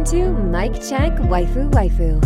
Welcome to Mic Check Waifu Waifu.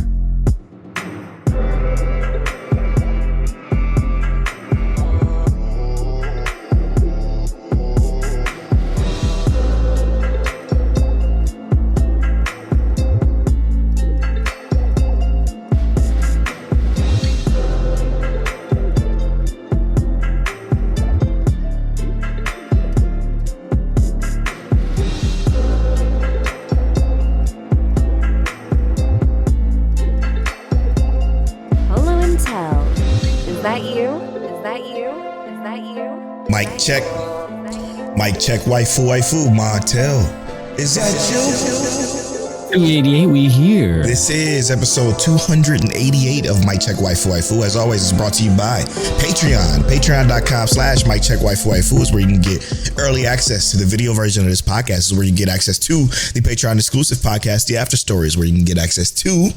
Mic check, waifu, Montel. Is that you? 288, we here. This is episode 288 of Mic Check Waifu. As always, it's brought to you by Patreon. Patreon.com/Mic Check Waifu is where you can get early access to the video version of this podcast. This is where you get access to the Patreon exclusive podcast, The After Stories, where you can get access to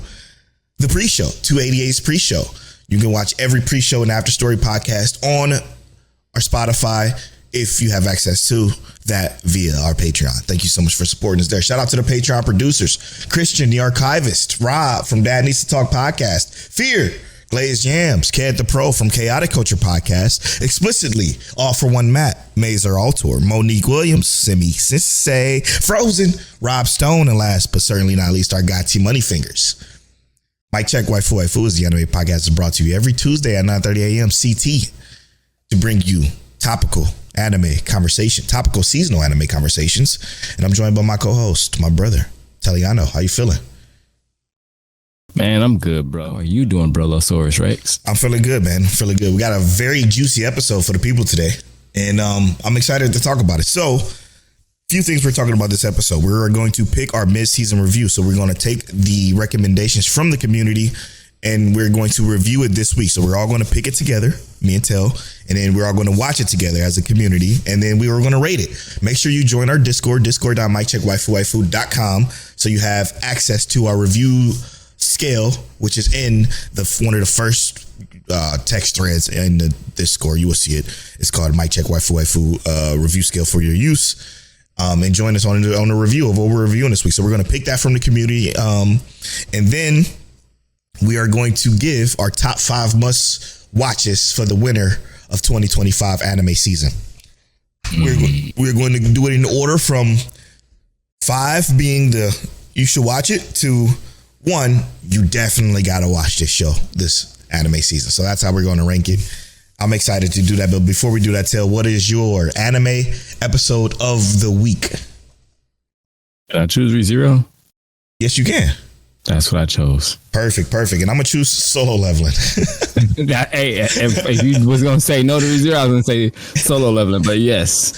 the pre-show, 288's pre-show. You can watch every pre-show and after story podcast on our Spotify if you have access to that via our Patreon. Thank you so much for supporting us there. Shout out to the Patreon producers, Christian, the archivist, Rob from Dad Needs to Talk podcast, Fear, Glazed Yams, Ked the Pro from Chaotic Culture podcast, Explicitly, All for One Matt, Mazer Altor, Monique Williams, Simi Sensei, Frozen, Rob Stone, and last but certainly not least, our Gotchi Moneyfingers. Mic Check Waifu is the anime podcast that's brought to you every Tuesday at 9:30 a.m. CT to bring you topical seasonal anime conversations. And I'm joined by my co-host, my brother, Telliano. How you feeling? Man, I'm good, bro. Are you doing Brolosaurus Rex? I'm feeling good, man. Feeling good. We got a very juicy episode for the people today. And I'm excited to talk about it. So, few things we're talking about this episode. We're going to pick our mid-season review. So we're going to take the recommendations from the community and we're going to review it this week. So we're all going to pick it together, me and Tel, and then we're all going to watch it together as a community. And then we were going to rate it. Make sure you join our Discord, discord.miccheckwaifu.com, so you have access to our review scale, which is in one of the first text threads in the Discord. You will see it. It's called Mic Check Waifu review scale for your use. And join us on a review of what we're reviewing this week. So we're going to pick that from the community. And then we are going to give our top 5 must watches for the winter of 2025 anime season. We're going to do it in order from 5 being the you should watch it to 1, you definitely got to watch this show, this anime season. So that's how we're going to rank it. I'm excited to do that. But before we do that, Tel, what is your anime episode of the week? Can I choose ReZero? Yes, you can. That's what I chose. Perfect. And I'm going to choose Solo Leveling. Hey, if you was going to say no to ReZero, I was going to say Solo Leveling, but yes.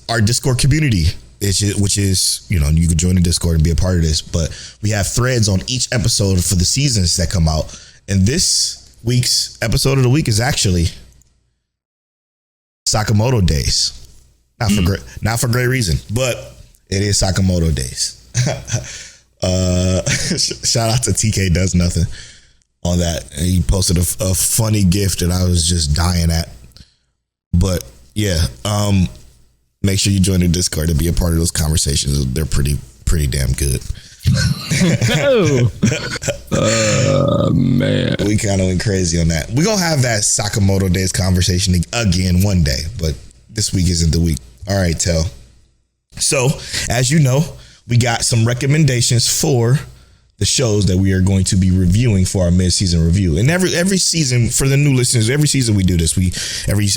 Our Discord community, which is, you can join the Discord and be a part of this, but we have threads on each episode for the seasons that come out. And this week's episode of the week is actually Sakamoto Days. Not for great reason, but it is Sakamoto Days. Shout out to TK Does Nothing on that. And he posted a funny gift that I was just dying at. But yeah, make sure you join the Discord to be a part of those conversations. They're pretty damn good. Man, we kind of went crazy on that. We're gonna have that Sakamoto Days conversation again one day, but this week isn't the week. All right, Tel. So as you know, we got some recommendations for the shows that we are going to be reviewing for our mid-season review. And every season, for the new listeners, every season we do this.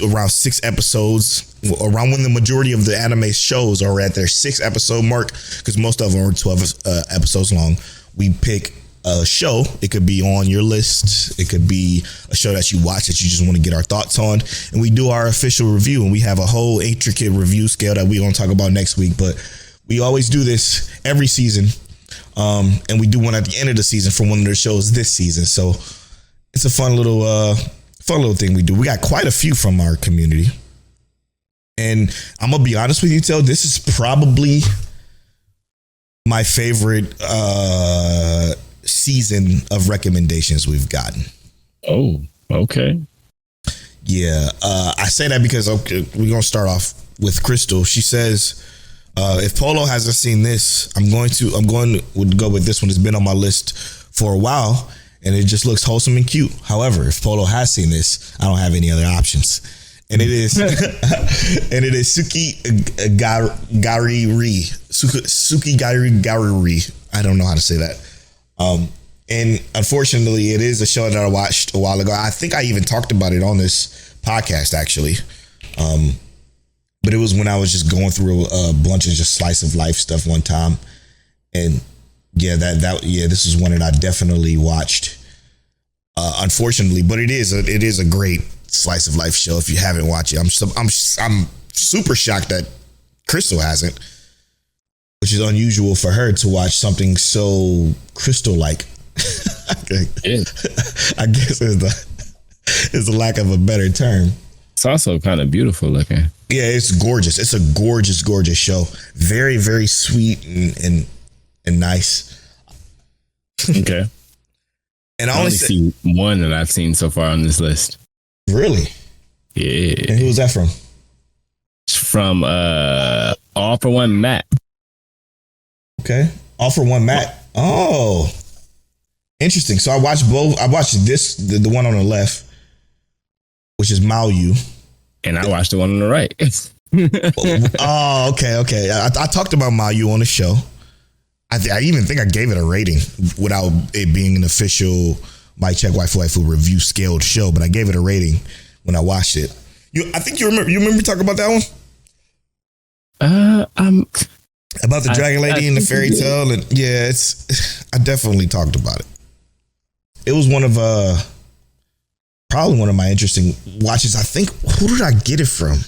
Around 6 episodes, around when the majority of the anime shows are at their 6 episode mark, because most of them are 12 episodes long. We pick a show. It could be on your list. It could be a show that you watch that you just want to get our thoughts on. And we do our official review, and we have a whole intricate review scale that we're going to talk about next week. But we always do this every season. And we do one at the end of the season for one of the shows this season. So it's a fun little thing we do. We got quite a few from our community. And I'm going to be honest with you, Tel, this is probably my favorite season of recommendations we've gotten. Oh, okay. Yeah. I say that because we're going to start off with Crystal. She says, If Polo hasn't seen this, I'm going to go with this one. It's been on my list for a while, and it just looks wholesome and cute. However, if Polo has seen this, I don't have any other options, and it is Suki Gariri. Suki Gariri. I don't know how to say that. And unfortunately, it is a show that I watched a while ago. I think I even talked about it on this podcast, actually. But it was when I was just going through a bunch of just slice of life stuff one time. And this is one that I definitely watched. Unfortunately, but it is a great slice of life show. If you haven't watched it, I'm super shocked that Crystal hasn't, which is unusual for her to watch something so Crystal-like. I guess is the lack of a better term. It's also kind of beautiful looking. Yeah, it's gorgeous. It's a gorgeous, gorgeous show. Very, very sweet and nice. Okay. And I only see one that I've seen so far on this list. Really? Yeah. And who was that from? It's from All for One Matt. Okay. All for One Matt. Oh. Interesting. So I watched both. I watched this, the one on the left, which is Maoyu. And I watched the one on the right. Oh, okay. I talked about Maoyu on the show. I even think I gave it a rating without it being an official Mic Check Waifu review scaled show, but I gave it a rating when I watched it. I think you remember talking about that one? About the Dragon Lady and the fairy tale, and yeah, I definitely talked about it. It was probably one of my interesting watches. I think, who did I get it from?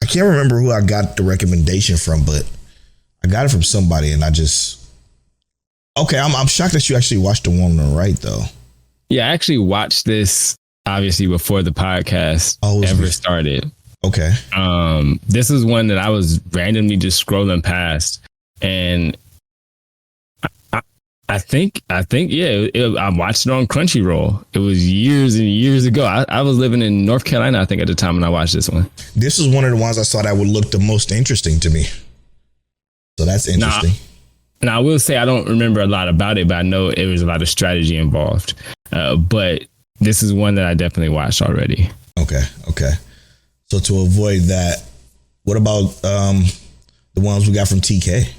I can't remember who I got the recommendation from, but I got it from somebody, and I'm shocked that you actually watched the one on the right, though. Yeah, I actually watched this obviously before the podcast ever started. Okay. This is one that I was randomly just scrolling past, and I think I watched it on Crunchyroll. It was years and years ago. I was living in North Carolina, I think, at the time when I watched this one. This is one of the ones I saw that would look the most interesting to me. So that's interesting. Now I will say I don't remember a lot about it, but I know it was a lot of strategy involved. But this is one that I definitely watched already. Okay. So to avoid that, what about the ones we got from TK?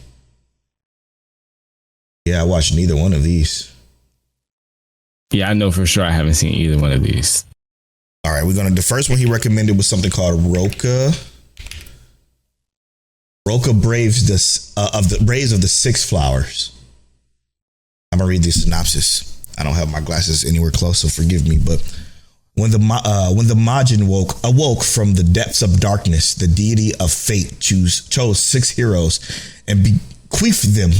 Yeah, I watched neither one of these. Yeah, I know for sure I haven't seen either one of these. All right, the first one he recommended was something called Rokka. Rokka Braves of the Six Flowers. I'm gonna read the synopsis. I don't have my glasses anywhere close, so forgive me. But when the Majin awoke from the depths of darkness, the deity of fate chose 6 heroes and bequeathed them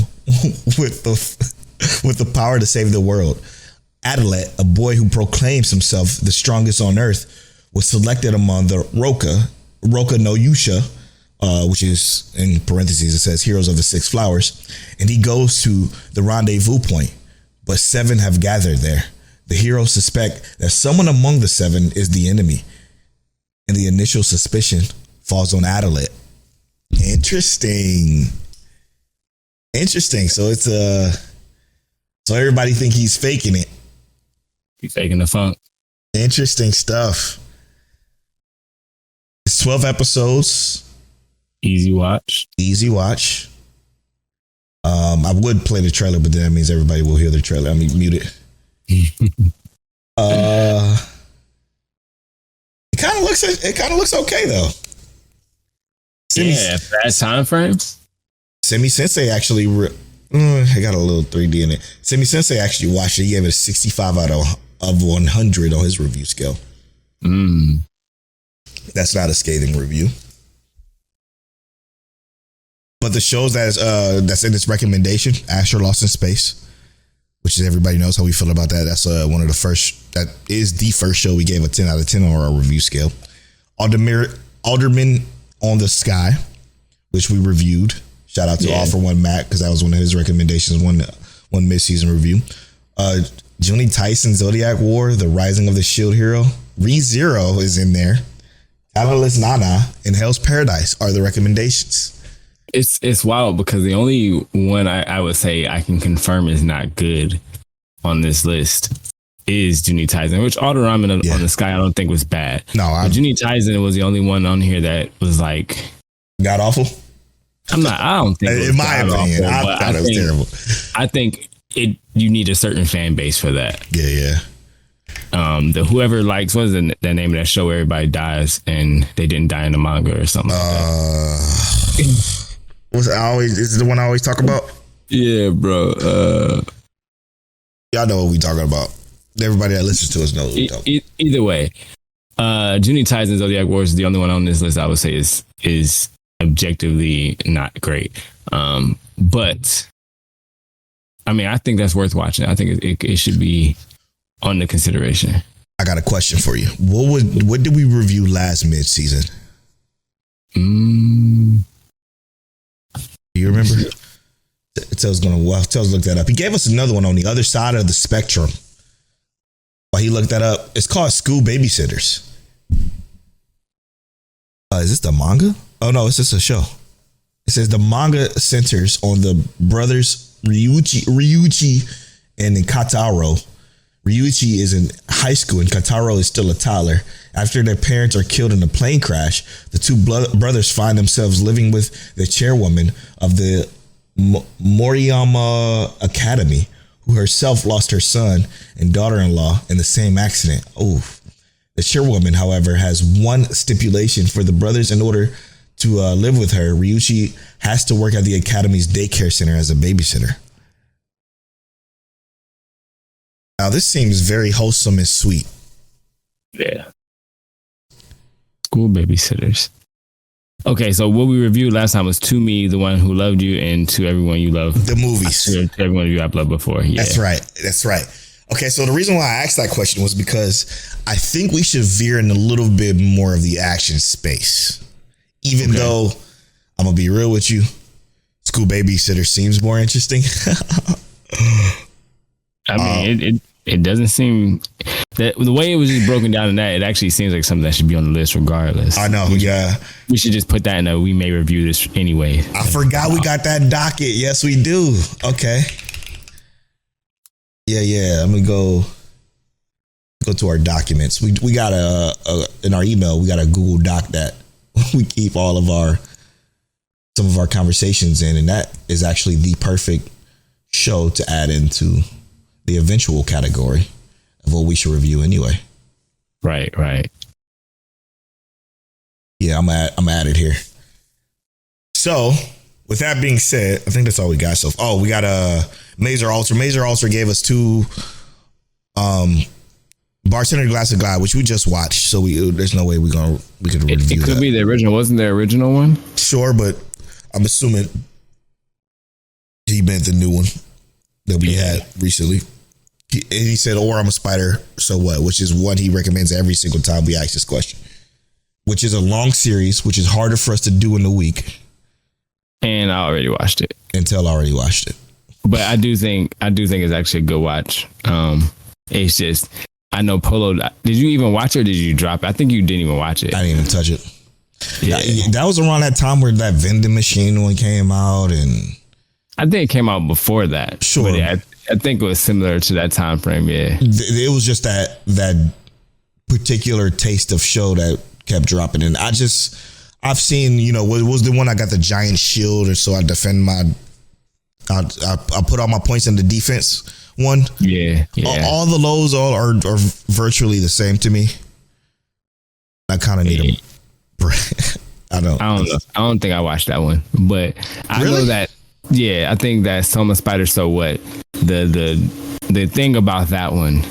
with the power to save the world. Adelet, a boy who proclaims himself the strongest on earth, was selected among the Rokka no Yusha, which is, in parentheses, it says Heroes of the Six Flowers, and he goes to the rendezvous point, but 7 have gathered there. The heroes suspect that someone among the 7 is the enemy, and the initial suspicion falls on Adelet. Interesting. So it's so everybody think he's faking it. He's faking the funk. Interesting stuff. It's 12 episodes. Easy watch. I would play the trailer, but then that means everybody will hear the trailer. I mean, mute it. It kind of looks okay though. Fast time frames. Semi Sensei actually, I got a little 3D in it. Semi Sensei actually watched it. He gave it a 65 out of 100 on his review scale. That's not a scathing review. But the shows that's in this recommendation, Asher Lost in Space, which is, everybody knows how we feel about that. That's one of the first. That is the first show we gave a 10 out of 10 on our review scale. Alderman on the Sky, which we reviewed. Shout out to All for One Matt, because that was one of his recommendations. One mid-season review. Juni Tyson, Zodiac War, The Rising of the Shield Hero. ReZero is in there. Talentless Nana and Hell's Paradise are the recommendations. It's wild because the only one I would say I can confirm is not good on this list is Juni Taisen, which All the Ramen on the Sky I don't think was bad. No, Juni Taisen was the only one on here that was like god awful. I don't think in my opinion, I thought it was terrible. I think you need a certain fan base for that. Yeah. The whoever likes, what is the name of that show where everybody dies and they didn't die in the manga or something like that? Is it the one I always talk about? Yeah, bro. Y'all know what we talking about. Everybody that listens to us knows what we talking about. Either way, Juni Taisen Zodiac Wars is the only one on this list I would say is objectively not great. But I mean, I think that's worth watching. I think it should be on the consideration. I got a question for you. What did we review last mid-season? Do you remember? Tel's look that up. He gave us another one on the other side of the spectrum. While he looked that up, it's called School Babysitters. Is this the manga? Oh no, it's just a show. It says the manga centers on the brothers Ryuichi and Kataro. Ryuichi is in high school and Kataro is still a toddler. After their parents are killed in a plane crash, the two brothers find themselves living with the chairwoman of the Moriyama Academy, who herself lost her son and daughter-in-law in the same accident. Oh, the chairwoman, however, has one stipulation for the brothers. In order to live with her, Ryuichi has to work at the academy's daycare center as a babysitter. Now, this seems very wholesome and sweet. Yeah. School Babysitters. Okay, so what we reviewed last time was To Me, The One Who Loved You, and To Everyone You Love. The movies. To Everyone You Have Loved Before. Yeah. That's right. Okay, so the reason why I asked that question was because I think we should veer in a little bit more of the action space. Even though, I'm going to be real with you, School Babysitter seems more interesting. I mean, it doesn't seem that the way it was just broken down in that, it actually seems like something that should be on the list regardless. I know, We should just put that in we may review this anyway. I forgot we got that docket. Yes, we do. Okay. Yeah. Let me go to our documents. We got in our email, we got a Google Doc that we keep some of our conversations in, and that is actually the perfect show to add into the eventual category of what we should review anyway. Right. Yeah, I'm at it here. So, with that being said, I think that's all we got. So, we got Mazer Ultra. Mazer Ultra gave us two Bartender Glass of God, which we just watched. So there's no way we could review it. Could that. be the original. Wasn't the original one? Sure, but I'm assuming he meant the new one that we had recently. He said, or I'm a spider, so what? Which is what he recommends every single time we ask this question. Which is a long series, which is harder for us to do in a week. And I already watched it. Until I already watched it. But I do think it's actually a good watch. It's just, I know Polow. Did you even watch it or did you drop it? I think you didn't even watch it. I didn't even touch it. Yeah. That was around that time where that vending machine one came out, and I think it came out before that. Sure. But yeah, I think it was similar to that time frame. Yeah. It was just that particular taste of show that kept dropping. And I've seen, what was the one I got the giant shield, or so I defend I put all my points in the defense one. Yeah. All the lows are virtually the same to me. I kind of need them. I don't know. I don't think I watched that one, but I know that. Yeah, I think that Soma Spider. So what? The thing about that one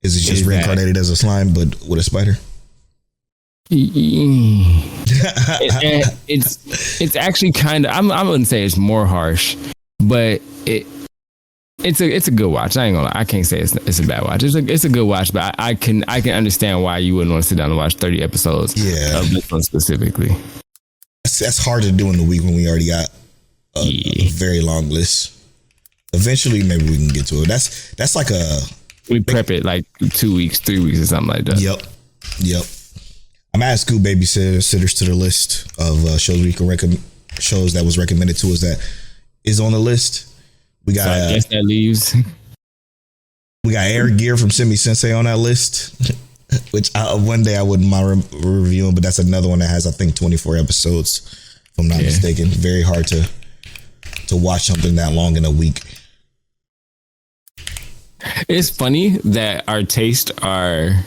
is it just reincarnated as a slime, but with a spider. It's actually kind of. I wouldn't say it's more harsh, but it's a good watch. I ain't gonna lie. I can't say it's a bad watch. It's a good watch, but I can understand why you wouldn't want to sit down and watch 30 episodes. Yeah, of this one specifically. That's hard to do in the week when we already got a very long list. Eventually, maybe we can get to it. That's like we prep it like 2 weeks, 3 weeks, or something like that. Yep. I'm adding School Babysitters to the list of shows we can shows that was recommended to us that is on the list. We got So I guess that leaves. we got Air Gear from Semi Sensei on that list, which one day I wouldn't mind reviewing, but that's another one that has I think 24 episodes, if I'm not mistaken. Very hard to watch something that long in a week. It's funny that our tastes are,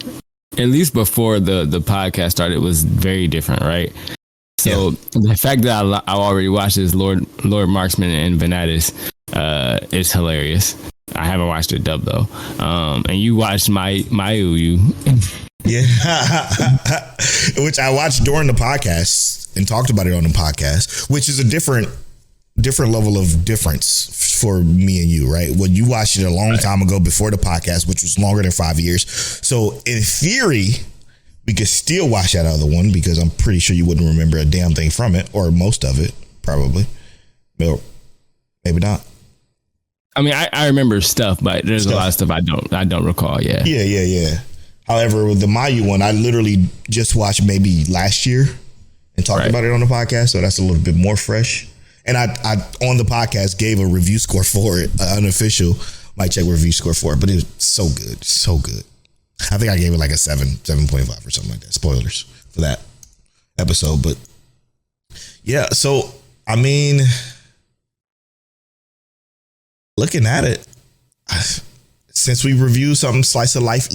at least before the podcast started, was very different, right? So the fact that I already watched this Lord Marksman and Venatus is hilarious. I haven't watched it dubbed though. And you watched Mayu. Yeah, which I watched during the podcast and talked about it on the podcast, which is a different level of difference for me and you, right? Well, you watched it a long time ago before the podcast, which was longer than 5 years. So in theory, we could still watch that other one because I'm pretty sure you wouldn't remember a damn thing from it, or most of it, probably. Maybe not. I mean, I remember stuff, but there's a lot of stuff I don't recall. Yeah. However, with the Mayu one, I literally just watched maybe last year and talked about it on the podcast, so that's a little bit more fresh. And I on the podcast gave a review score for it, unofficial. Might check review score for it, but it was so good. I think I gave it like a 7.5 or something like that. Spoilers for that episode, but yeah. So I mean, looking at it, since we reviewed something Slice of Life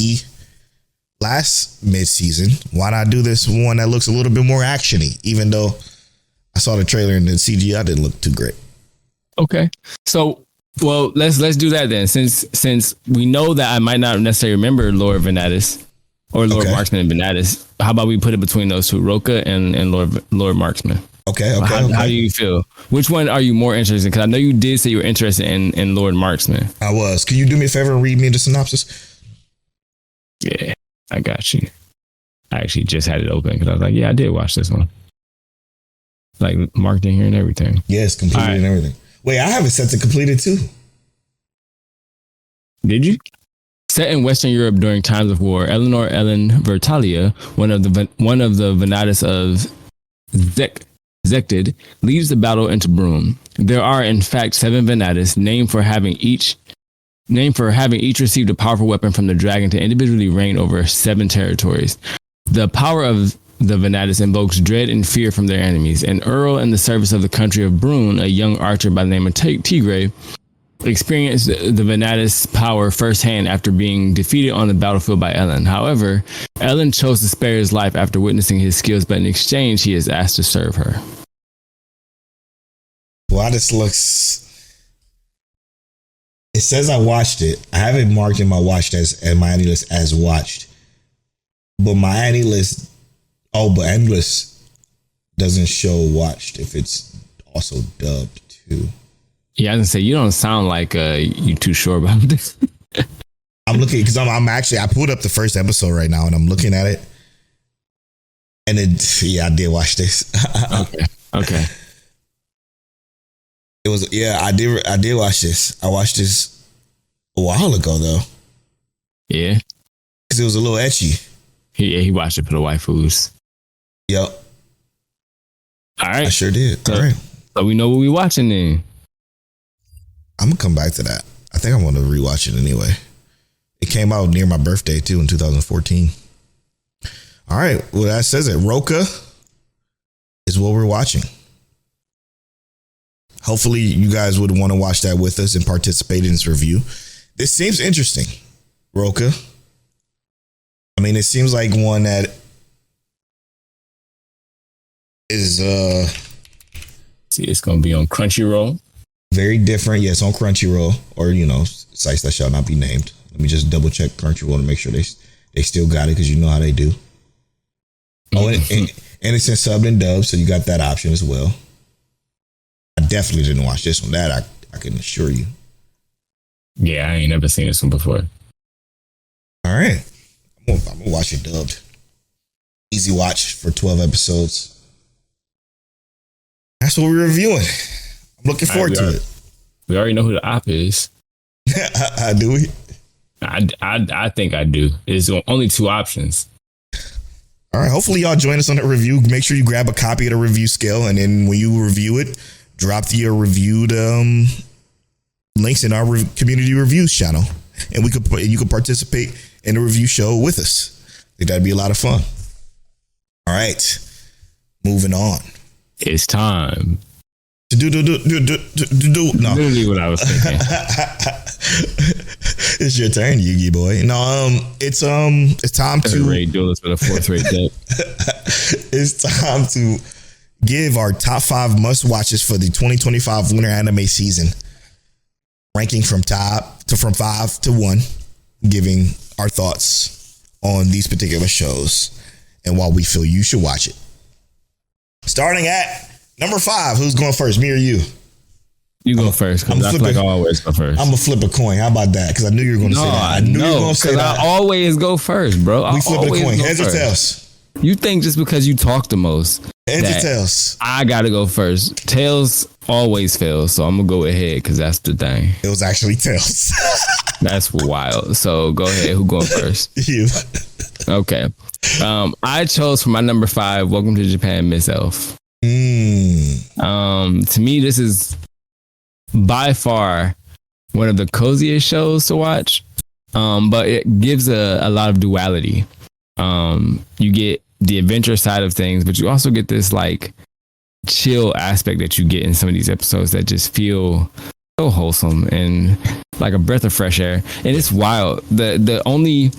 last mid-season, why not do this one that looks a little bit more actiony? Even though I saw the trailer and the CGI didn't look too great. Okay, so. Well, let's do that then. Since we know that I might not necessarily remember Lord Venatus or Lord Marksman and Venatus, how about we put it between those two, Rokka and Lord Marksman? Okay. How do you feel? Which one are you more interested in? Because I know you did say you were interested in Lord Marksman. I was. Can you do me a favor and read me the synopsis? Yeah, I got you. I actually just had it open because I was like, yeah, I did watch this one. Like marked in here and everything. Yes, completed and everything. Wait, I have it set to completed too. Did you? Set in Western Europe during times of war, Eleanor Ellen Vertalia, one of the Venatus of Zekted, leads the battle into Broom. There are, in fact, 7 Venatus, named for having each received a powerful weapon from the dragon to individually reign over 7 territories. The power of the Venatus invokes dread and fear from their enemies. An earl in the service of the country of Brune, a young archer by the name of Tigray, experienced the Venatus power firsthand after being defeated on the battlefield by Ellen. However, Ellen chose to spare his life after witnessing his skills, but in exchange, he is asked to serve her. Wow, this looks... It says I watched it. I have it marked in my watch and my Annie list as watched. But my Annie list... but Endless doesn't show watched if it's also dubbed too. Yeah, I was gonna say, you don't sound like you too sure about this. I'm looking because I'm actually, I pulled up the first episode right now and I'm looking at it. And I did watch this. Okay. It was, I did watch this. I watched this a while ago though. Yeah. Because it was a little etchy. He watched it for the waifus. Yep. All right. I sure did. So, all right. So we know what we watching then. I'm going to come back to that. I think I'm going to rewatch it anyway. It came out near my birthday too in 2014. All right. Well, that says it. Rokka is what we're watching. Hopefully you guys would want to watch that with us and participate in this review. This seems interesting. Rokka. I mean, it seems like one that is see, it's gonna be on Crunchyroll. Very different. Yes, on Crunchyroll, or sites that shall not be named. Let me just double check Crunchyroll to make sure they still got it, because you know how they do. Oh, and it's in subbed and dubbed, so you got that option as well. I definitely didn't watch this one. That I can assure you. Yeah, I ain't never seen this one before. All right. I'm gonna watch it dubbed. Easy watch for 12 episodes. That's what we're reviewing. I'm looking forward to it. We already know who the op is. Do we? I think I do. There's only 2 options. All right. Hopefully y'all join us on the review. Make sure you grab a copy of the review scale, and then when you review it, drop your reviewed links in our community reviews channel, and you could participate in the review show with us. I think that'd be a lot of fun. All right. Moving on. It's time. No. Literally what I was thinking. It's your turn, Yugi boy. No, it's time to rate duelist with a 4th rate deck. It's time to give our top 5 must watches for the 2025 winter anime season, ranking from 5 to 1, giving our thoughts on these particular shows and why we feel you should watch it. Starting at number 5, who's going first, me or you? You go first, because I feel like I always go first. I'm going to flip a coin. How about that? Because I knew you were going to say that. I knew you were going to say that. I always go first, bro. We flip a coin. Heads or tails? You think just because you talk the most, heads or tails? I got to go first. Tails always fails, so I'm going to go ahead, because that's the thing. It was actually tails. That's wild. So go ahead. Who going first? You. Okay. I chose for my number 5, Welcome to Japan, Ms.Elf. To me, this is by far one of the coziest shows to watch, but it gives a lot of duality. You get the adventure side of things, but you also get this like chill aspect that you get in some of these episodes that just feel so wholesome and like a breath of fresh air. And it's wild. The only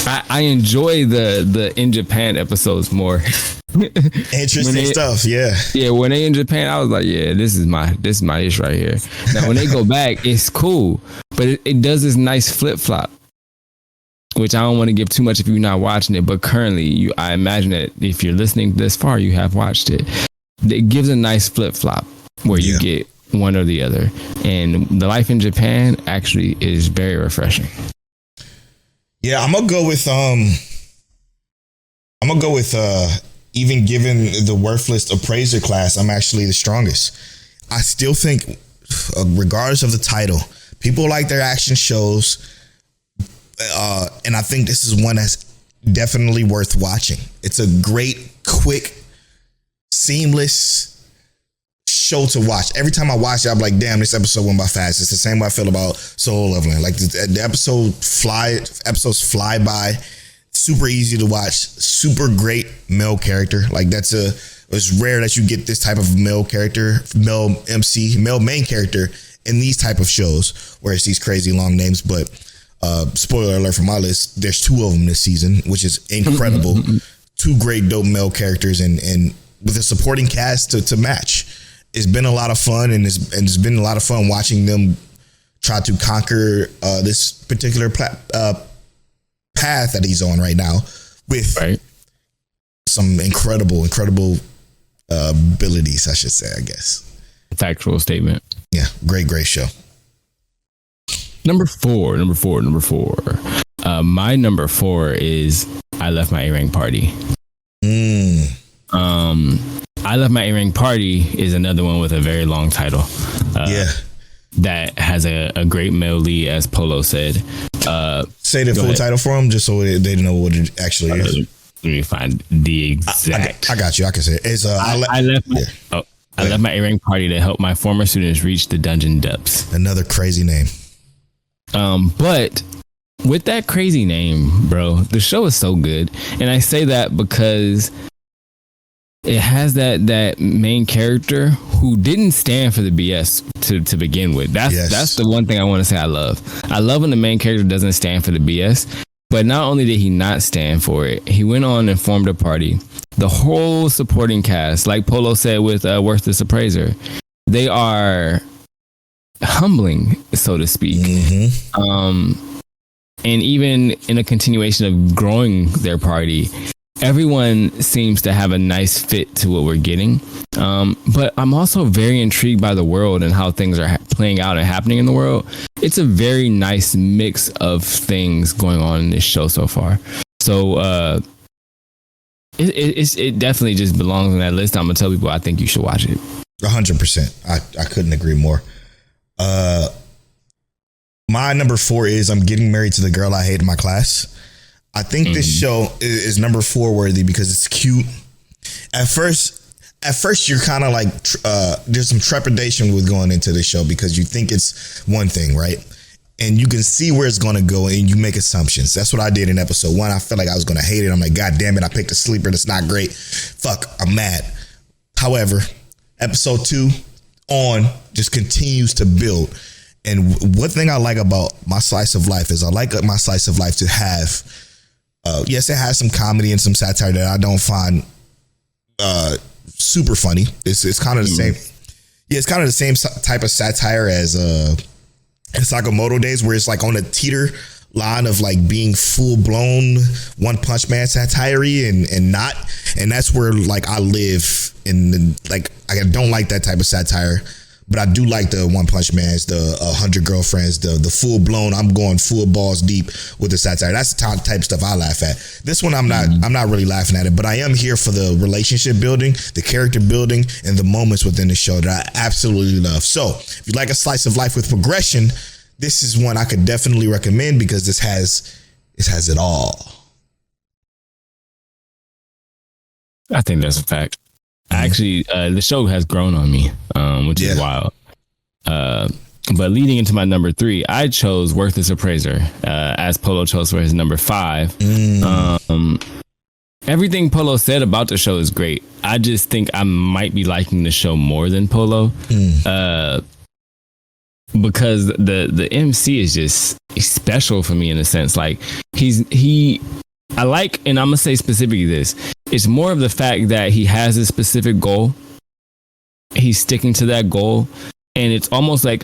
I enjoy the in Japan episodes more. Interesting stuff, yeah. Yeah, when they in Japan, I was like, yeah, this is my ish right here. Now when they go back, it's cool, but it does this nice flip flop, which I don't want to give too much if you're not watching it. But currently, I imagine that if you're listening this far, you have watched it. It gives a nice flip flop where you get one or the other, and the life in Japan actually is very refreshing. Yeah, I'm gonna go with even given the worthless Appraiser class, I'm actually the strongest. I still think, regardless of the title, people like their action shows, and I think this is one that's definitely worth watching. It's a great, quick, seamless show to watch. Every time I watch it, I'm like, damn, this episode went by fast. It's the same way I feel about Solo Leveling. Like the episodes fly by. Super easy to watch. Super great male character. Like it's rare that you get this type of male character, male main character in these type of shows where it's these crazy long names. But spoiler alert for my list, there's 2 of them this season, which is incredible. 2 great dope male characters and with a supporting cast to match. It's been a lot of fun, and it's been a lot of fun watching them try to conquer this particular path that he's on right now with some incredible abilities, I should say, I guess. Factual statement. Yeah, great show. Number four. My number 4 is I Left My A-Rank Party. I Left My A-Rank Party is another one with a very long title. That has a great male lead, as Polow said. Say the full title for them, just so they know what it actually is. Let me find the exact. I got you. I can say it. It's I left my A-Rank Party to help my former students reach the dungeon depths. Another crazy name. But with that crazy name, bro, the show is so good, and I say that because it has that main character who didn't stand for the BS to begin with. That's the one thing I want to say I love. I love when the main character doesn't stand for the BS. But not only did he not stand for it, he went on and formed a party. The whole supporting cast, like Polow said with Worthless Appraiser, they are humbling, so to speak. And even in a continuation of growing their party, everyone seems to have a nice fit to what we're getting. But I'm also very intrigued by the world and how things are playing out and happening in the world. It's a very nice mix of things going on in this show so far. So it definitely just belongs on that list. I'm going to tell people I think you should watch it. 100%. I couldn't agree more. My number 4 is I'm Getting Married to the Girl I Hate in My Class. I think this show is number 4 worthy because it's cute. At first you're kind of like, there's some trepidation with going into the show because you think it's one thing, right? And you can see where it's going to go and you make assumptions. That's what I did in episode 1. I felt like I was going to hate it. I'm like, God damn it, I picked a sleeper that's not great. Fuck, I'm mad. However, episode 2 on just continues to build. And one thing I like about my slice of life is I like my slice of life to have, yes, it has some comedy and some satire that I don't find super funny. It's kind of the same. Yeah, it's kind of the same type of satire as Sakamoto days, where it's like on a teeter line of like being full blown One Punch Man satire and not. And that's where like I live in the, like, I don't like that type of satire. But I do like the One Punch Mans, the 100 Girlfriends, the full blown. I'm going full balls deep with the satire. That's the type of stuff I laugh at. This one, I'm not really laughing at it, but I am here for the relationship building, the character building, and the moments within the show that I absolutely love. So if you like a slice of life with progression, this is one I could definitely recommend because this has it all. I think that's a fact. Actually, the show has grown on me, which is wild. But leading into my number 3, I chose Worthless Appraiser, as Polow chose for his number 5. Everything Polow said about the show is great. I just think I might be liking the show more than Polow, because the MC is just special for me in a sense. Like I like, and I'm gonna say specifically this. It's more of the fact that he has a specific goal. He's sticking to that goal, and it's almost like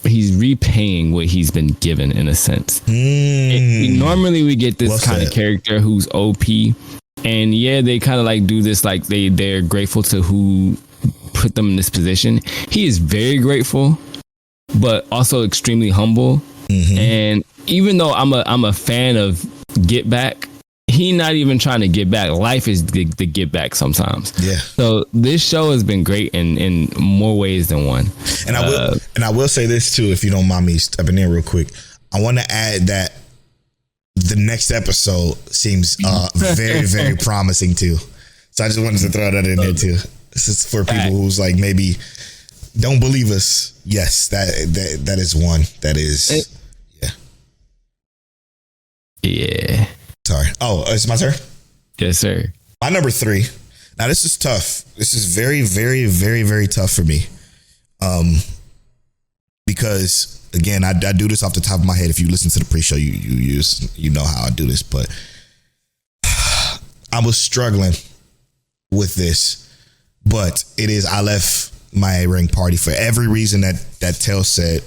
he's repaying what he's been given in a sense. Normally we get this kind of character who's OP, and they kind of like do this, like they're grateful to who put them in this position. He is very grateful, but also extremely humble. And even though I'm a fan of Get Back, he not even trying to get back. Life is the get back sometimes. Yeah. So this show has been great in more ways than one. And I will say this too, if you don't mind me stepping in real quick. I want to add that the next episode seems very, very promising too. So I just wanted to throw that in there too. This is for people who's like maybe don't believe us. Yes, that is one. That is yeah. Sorry. Oh, it's my turn? Yes, sir. My number 3. Now, this is tough. This is very, very, very, very tough for me. Because, again, I do this off the top of my head. If you listen to the pre-show, you know how I do this. But I was struggling with this. But it is, I left my ring party for every reason that Tell said.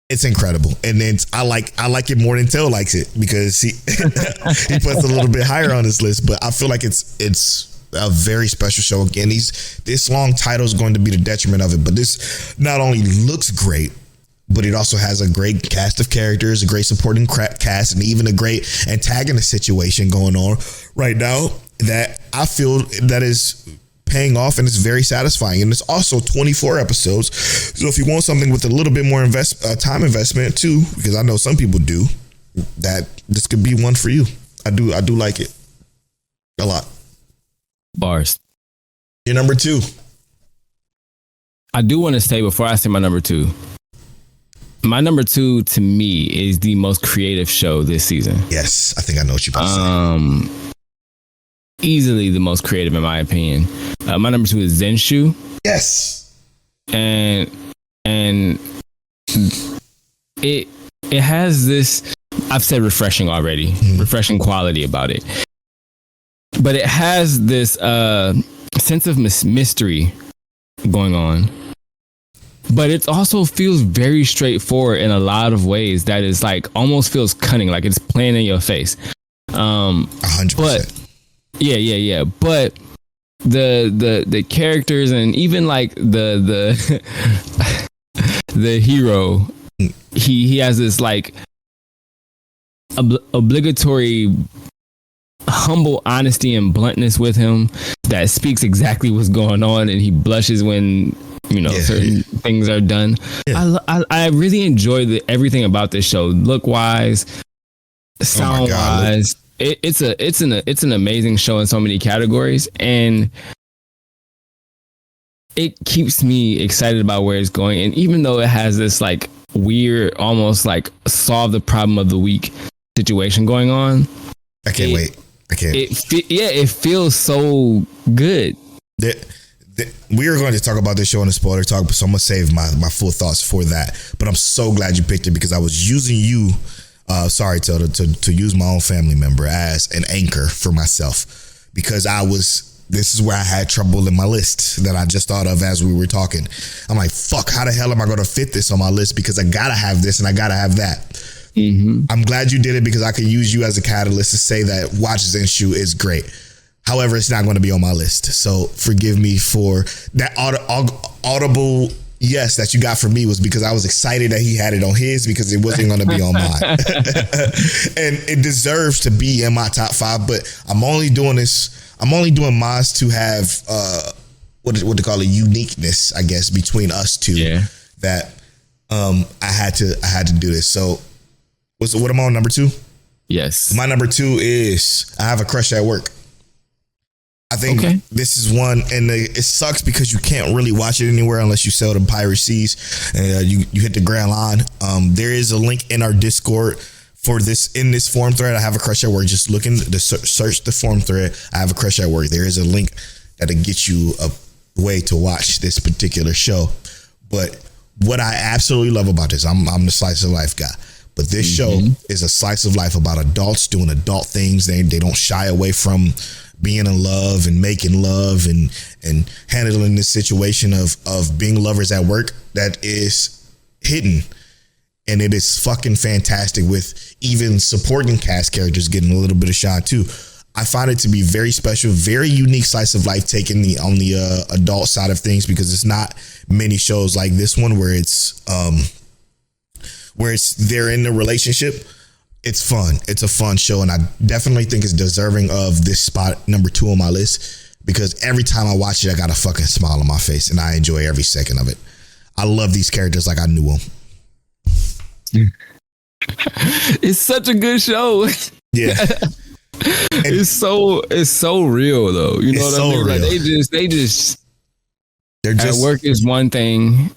It's incredible, and then I like it more than Tell likes it because he he puts a little bit higher on this list. But I feel like it's a very special show. Again, this long title is going to be the detriment of it, but this not only looks great, but it also has a great cast of characters, a great supporting cast, and even a great antagonist situation going on right now that I feel that is paying off, and it's very satisfying. And it's also 24 episodes. So if you want something with a little bit more time investment too, because I know some people do, that this could be one for you. I do like it a lot. Bars. Your number 2. I do want to say before I say my number 2. My number 2 to me is the most creative show this season. Yes, I think I know what you're about to say. Easily the most creative in my opinion. My number 2 is Zenshu. Yes. And it has this, I've said refreshing already, refreshing quality about it. But it has this sense of mystery going on. But it also feels very straightforward in a lot of ways that is like almost feels cunning, like it's playing in your face. 100%. But yeah. But the characters and even like the the hero, he has this like obligatory humble honesty and bluntness with him that speaks exactly what's going on, and he blushes when certain things are done. Yeah. I really enjoy everything about this show, look wise, sound wise. It's an amazing show in so many categories, and it keeps me excited about where it's going. And even though it has this like weird, almost like solve the problem of the week situation going on, I can't wait. It feels so good. We are going to talk about this show in the spoiler talk, so I'm going to save my full thoughts for that. But I'm so glad you picked it, because I was using you, to use my own family member as an anchor for myself, because this is where I had trouble in my list that I just thought of as we were talking. I'm like, fuck, how the hell am I going to fit this on my list? Because I got to have this and I got to have that. Mm-hmm. I'm glad you did it, because I can use you as a catalyst to say that Watch Zenshu is great. However, it's not going to be on my list. So forgive me for that audible yes that you got from me, was because I was excited that he had it on his, because it wasn't going to be on mine. And it deserves to be in my top 5, but I'm only doing mine to have what they call a uniqueness, I guess, between us two. Yeah. That I had to do this. So what am I on, number 2? Yes. My number 2 is I Have a Crush at Work. I think this is one, and it sucks because you can't really watch it anywhere unless you sell the piracies and you hit the grand line. There is a link in our Discord for this, in this forum thread. I Have a Crush at Work. Just look in the search the forum thread. I Have a Crush at Work. There is a link that'll get you a way to watch this particular show. But what I absolutely love about this, I'm the slice of life guy. But this show is a slice of life about adults doing adult things. They don't shy away from being in love and making love and handling this situation of being lovers at work that is hidden. And it is fucking fantastic, with even supporting cast characters getting a little bit of shine too. I find it to be very special, very unique slice of life, taking on the adult side of things, because it's not many shows like this one where it's they're in the relationship. It's fun. It's a fun show, and I definitely think it's deserving of this spot, number 2 on my list, because every time I watch it, I got a fucking smile on my face, and I enjoy every second of it. I love these characters like I knew them. It's such a good show. Yeah. It's so real though. You know what I mean? Real. Like they're just at work is one thing.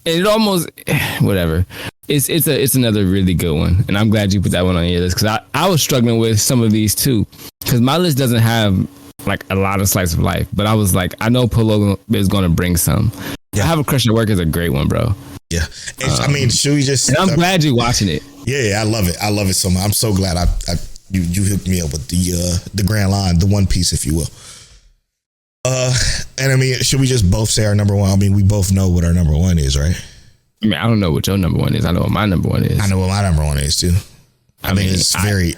And it almost whatever. It's another really good one, and I'm glad you put that one on your list, because I was struggling with some of these too, because my list doesn't have like a lot of slice of life, but I was like, I know Polow is going to bring some. Yeah. I Have a Crush at Work is a great one, bro. Yeah, I mean, should we just? And I'm glad you're watching it. Yeah, I love it. I love it so much. I'm so glad you hooked me up with the grand line, the One Piece, if you will. And I mean, should we just both say our number 1? I mean, we both know what our number 1 is, right? I mean, I don't know what your number 1 is. I know what my number 1 is. I know what my number 1 is too. I mean, it's very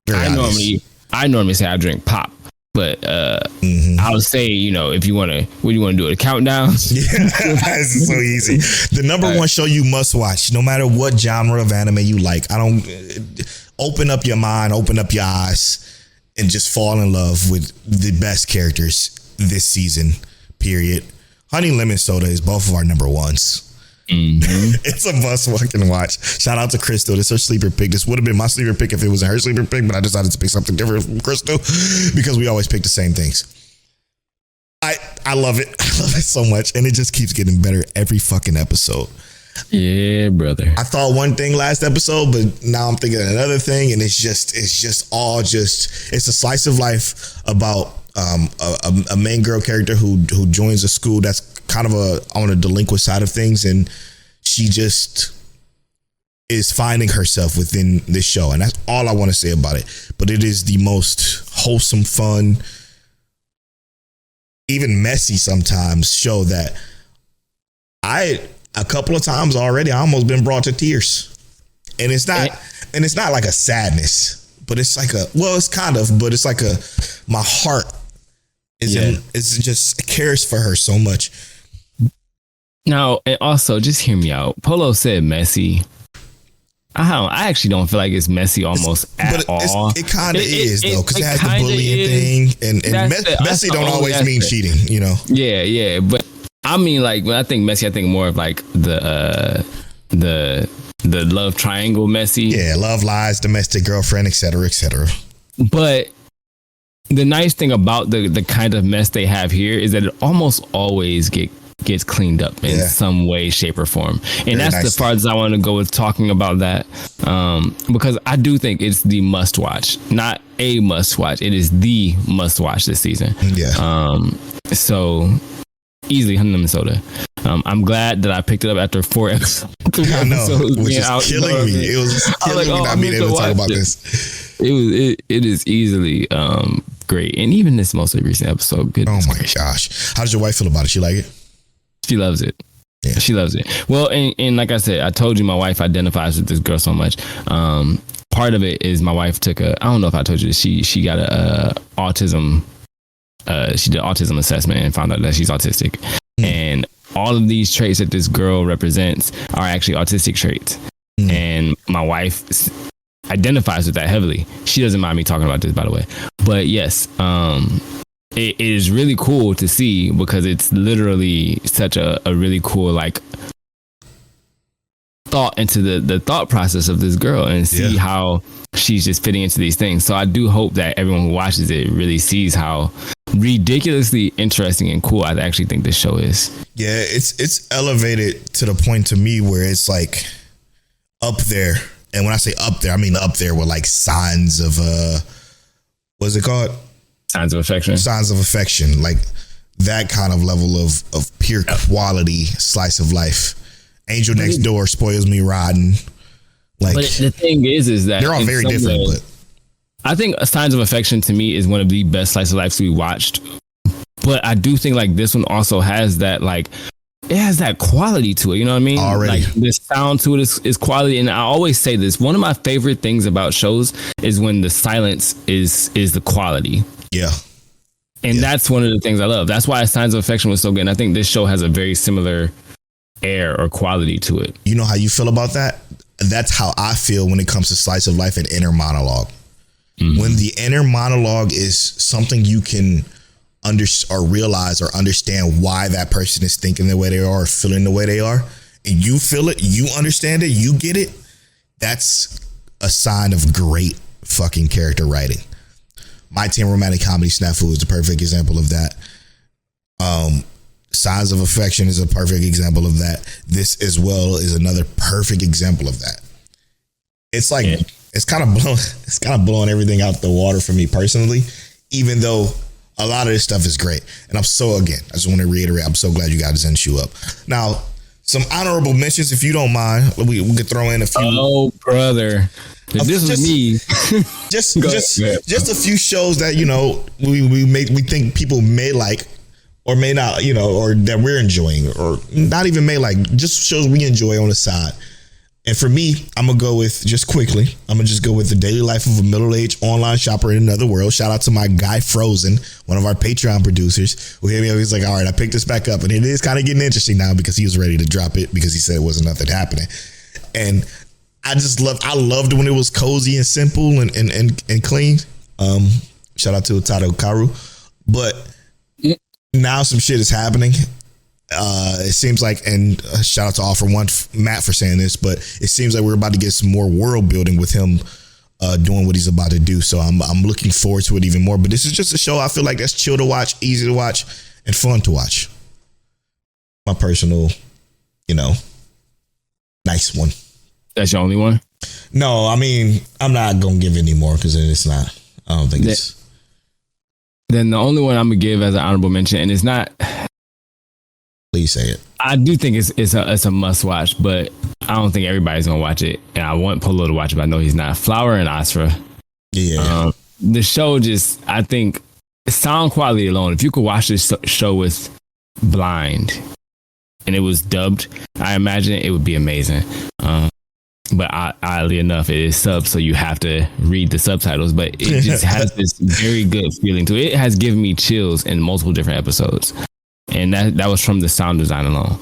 obvious. I normally say I drink pop, but I would say, if you want to, what do you want to do? A countdown? Yeah, this is so easy. The number 1 show you must watch, no matter what genre of anime you like. Open up your mind, open up your eyes, and just fall in love with the best characters this season, period. Honey Lemon Soda is both of our number 1s. Mm-hmm. It's a must fucking watch. Shout out to Crystal. This is her sleeper pick. This would have been my sleeper pick if it wasn't her sleeper pick, but I decided to pick something different from Crystal because we always pick the same things. I love it. I love it so much, and it just keeps getting better every fucking episode. Yeah, brother. I thought one thing last episode, but now I'm thinking another thing, and it's just it's a slice of life about a main girl character who joins a school that's kind of on a delinquent side of things, and she just is finding herself within this show, and that's all I want to say about it. But it is the most wholesome, fun, even messy sometimes show that a couple of times already I almost been brought to tears, and it's not like a sadness, but it's like it's kind of, but it's like my heart it's just cares for her so much. Now, and also, just hear me out. Polow said messy. I actually don't feel like it's messy at all. It kind of is, though, because it has the bullying thing. And messy don't always mean cheating, you know? Yeah. But I mean, like when I think messy, I think more of like the love triangle messy. Yeah, love, lies, domestic girlfriend, etc., etc. But the nice thing about the kind of mess they have here is that it almost always gets cleaned up in some way, shape, or form. And very that's nice the farthest I want to go with talking about that. Because I do think it's the must watch, not a must watch. It is the must watch this season. Yeah. So easily Honey Lemon Soda. I'm glad that I picked it up after 4 episodes. I know, which is killing me. It was killing me not being able to talk about this. It is easily great. And even this most recent episode, good. Oh my gosh. How does your wife feel about it? She like it? She loves it. Yeah. She loves it. Well, and like I said, I told you my wife identifies with this girl so much. Part of it is my wife took I don't know if I told you this, she got a autism. She did autism assessment and found out that she's autistic. And all of these traits that this girl represents are actually autistic traits. And my wife identifies with that heavily. She doesn't mind me talking about this, by the way. But yes, it is really cool to see because it's literally such a really cool like thought into the thought process of this girl and see how she's just fitting into these things. So I do hope that everyone who watches it really sees how ridiculously interesting and cool I actually think this show is. Yeah, it's elevated to the point to me where it's like up there. And when I say up there, I mean up there with like signs of what's it called? Signs of affection. Signs of affection. Like that kind of level of pure quality slice of life. Angel Next Door, Spoils Me Rotten. Like, but the thing is that they're all very different. But I think Signs of Affection to me is one of the best slice of lives we watched. But I do think like this one also has that like it has that quality to it. You know what I mean? Already. Like the sound to it is quality. And I always say this. One of my favorite things about shows is when the silence is the quality. Yeah. And that's one of the things I love. That's why Signs of Affection was so good. And I think this show has a very similar air or quality to it. You know how you feel about that? That's how I feel when it comes to slice of life and inner monologue. When the inner monologue is something you can or realize or understand why that person is thinking the way they are or feeling the way they are, and you feel it, you understand it, you get it, that's a sign of great fucking character writing. My Teen Romantic Comedy Snafu is the perfect example of that. Signs of Affection is a perfect example of that. This as well is another perfect example of that. It's like it's kind of blowing everything out the water for me personally, even though a lot of this stuff is great. And I just want to reiterate, I'm so glad you got Zenshu up. Now, some honorable mentions, if you don't mind, we could throw in a few. Oh, brother. If this was me. just a few shows that, you know, we think people may like or may not, you know, or that we're enjoying, or not even may like, just shows we enjoy on the side. And for me, I'm going to go with, just quickly, I'm going to just go with The Daily Life of a Middle-Aged Online Shopper in Another World. Shout out to my guy Frozen, one of our Patreon producers, who hit me up. He's like, all right, I picked this back up. And it is kind of getting interesting now because he was ready to drop it because he said it wasn't nothing happening. And I loved when it was cozy and simple and clean. Shout out to Otato Karu. But now some shit is happening. It seems like, and shout out to All For One, Matt, for saying this, but it seems like we're about to get some more world building with him doing what he's about to do. So I'm looking forward to it even more. But this is just a show I feel like that's chill to watch, easy to watch, and fun to watch. My personal, you know, nice one. That's your only one? No, I mean, I'm not going to give any more because it's not, I don't think it's. Then the only one I'm going to give as an honorable mention, and it's not. Please say it. I do think it's a must watch, but I don't think everybody's gonna watch it. And I want Polow to watch it, but I know he's not. Flower and Asra. Yeah. The show just, I think, sound quality alone. If you could watch this show with blind and it was dubbed, I imagine it would be amazing. But oddly enough, it is subbed, so you have to read the subtitles. But it just has this very good feeling to it. It has given me chills in multiple different episodes. And that was from the sound design alone.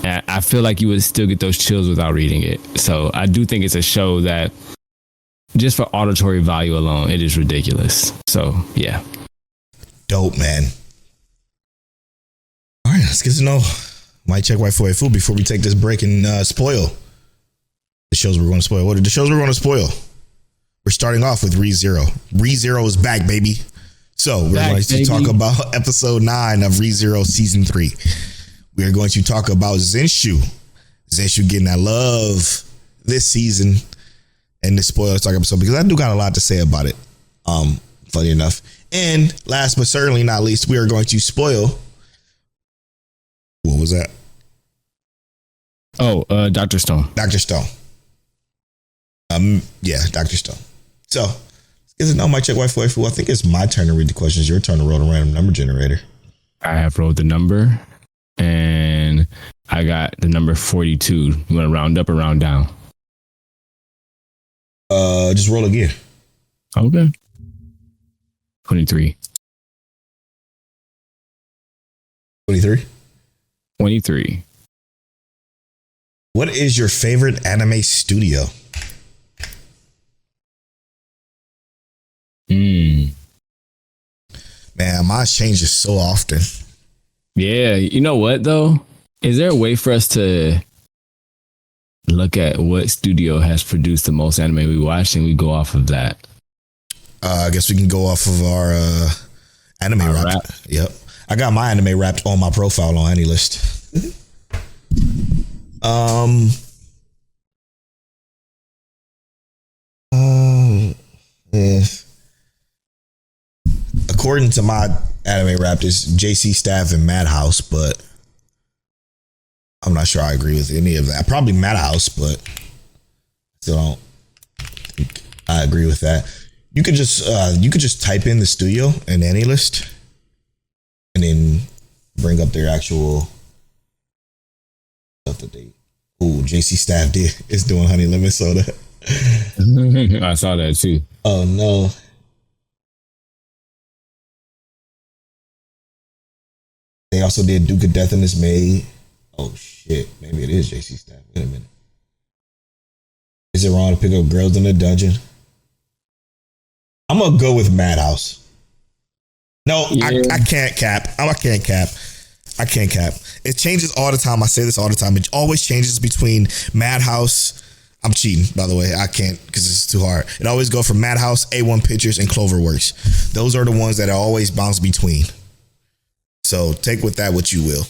And I feel like you would still get those chills without reading it. So I do think it's a show that, just for auditory value alone, it is ridiculous. So, yeah. Dope, man. All right, let's get to know Mic check waifu before we take this break and spoil the shows we're going to spoil. What are the shows we're going to spoil? We're starting off with ReZero. ReZero is back, baby. So we're going to talk about episode 9 of ReZero season 3. We are going to talk about Zenshu. Zenshu getting that love this season and the spoiler talk episode, because I do got a lot to say about it. Funny enough. And last but certainly not least, we are going to spoil. What was that? Oh, Dr. Stone. Dr. Stone. Yeah, Dr. Stone. So, is it no my check waifu? I think it's my turn to read the questions. Your turn to roll the random number generator. I have rolled the number, and I got the number 42. You want to round up or round down? Just roll again. Okay. 23. 23. 23. What is your favorite anime studio? Man, mine changes so often. Yeah, you know what though? Is there a way for us to look at what studio has produced the most anime we watched and we go off of that? I guess we can go off of our anime wrap. Yep. I got my anime wrapped on my profile on AnyList. Yeah. According to my anime wrapped, is JC Staff and Madhouse, but I'm not sure I agree with any of that. Probably Madhouse, but still don't think I agree with that. You could just type in the studio in AnyList and then bring up their actual stuff that they. Ooh, JC Staff is doing honey lemon soda. I saw that too. Oh no. They also did Duke of Death in This Maid. Oh shit. Maybe it is JC Staff. Wait a minute. Is it wrong to pick up Girls in the Dungeon? I'm gonna go with Madhouse. No, yeah. I can't cap. I can't cap. It changes all the time. I say this all the time. It always changes between Madhouse. I'm cheating, by the way. I can't because it's too hard. It always go from Madhouse, A1 Pictures, and Cloverworks. Those are the ones that I always bounce between. So take with that what you will.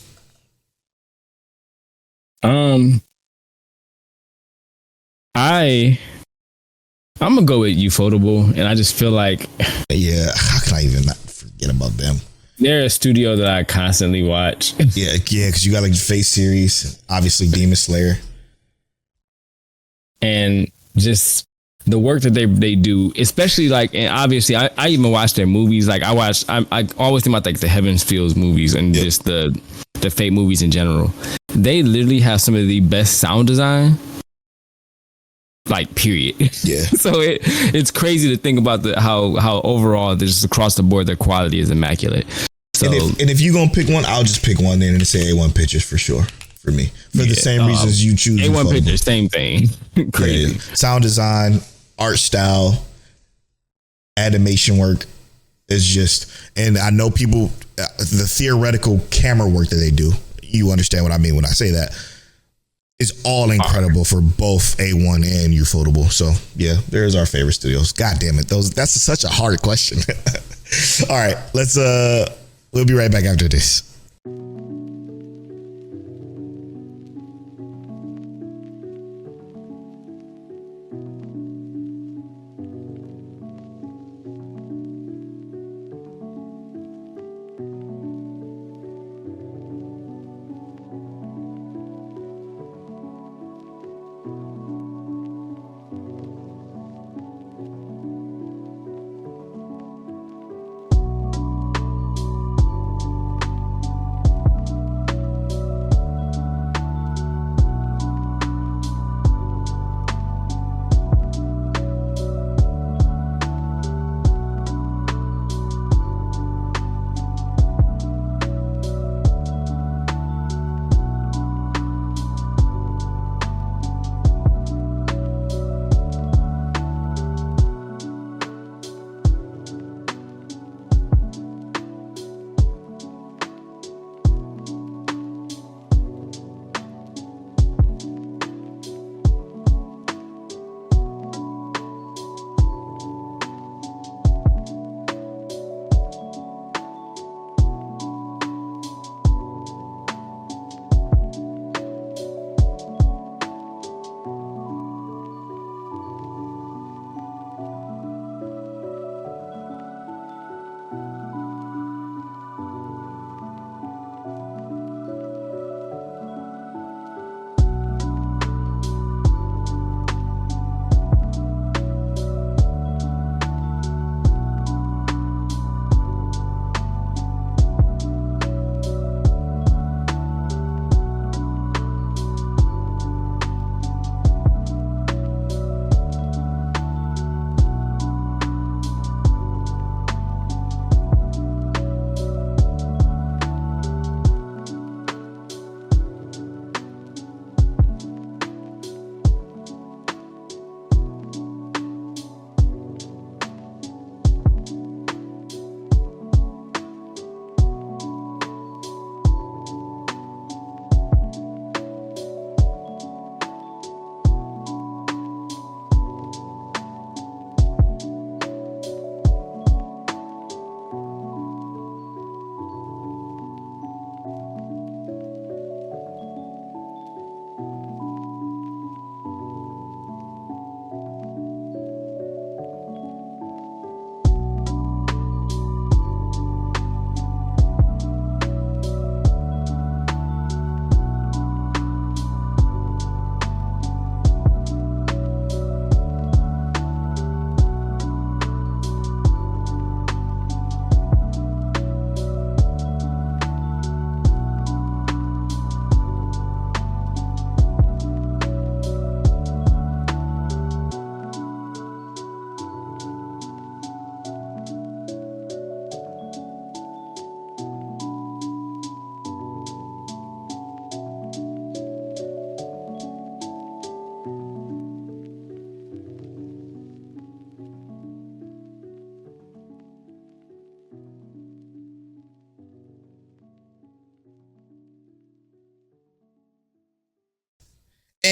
I'm gonna go with Ufotable, and I just feel like, yeah, how can I even not forget about them? They're a studio that I constantly watch. Yeah, because you got like Face series, obviously Demon Slayer, and just the work that they do, especially like, and obviously I even watch their movies. Like I always think about like the Heaven's Fields movies and just the Fate movies in general. They literally have some of the best sound design. Like period. Yeah. So it's crazy to think about how overall just across the board their quality is immaculate. So and if you're gonna pick one, I'll just pick one then and say A1 Pictures for sure. For me, for the same reasons you choose. A1 Pictures, same thing. Crazy. Yeah. Sound design, art style, animation work is just, and I know people, the theoretical camera work that they do. You understand what I mean when I say that. Is all incredible for both A1 and Ufotable. So yeah, there's our favorite studios. God damn it. That's such a hard question. All right, we'll be right back after this.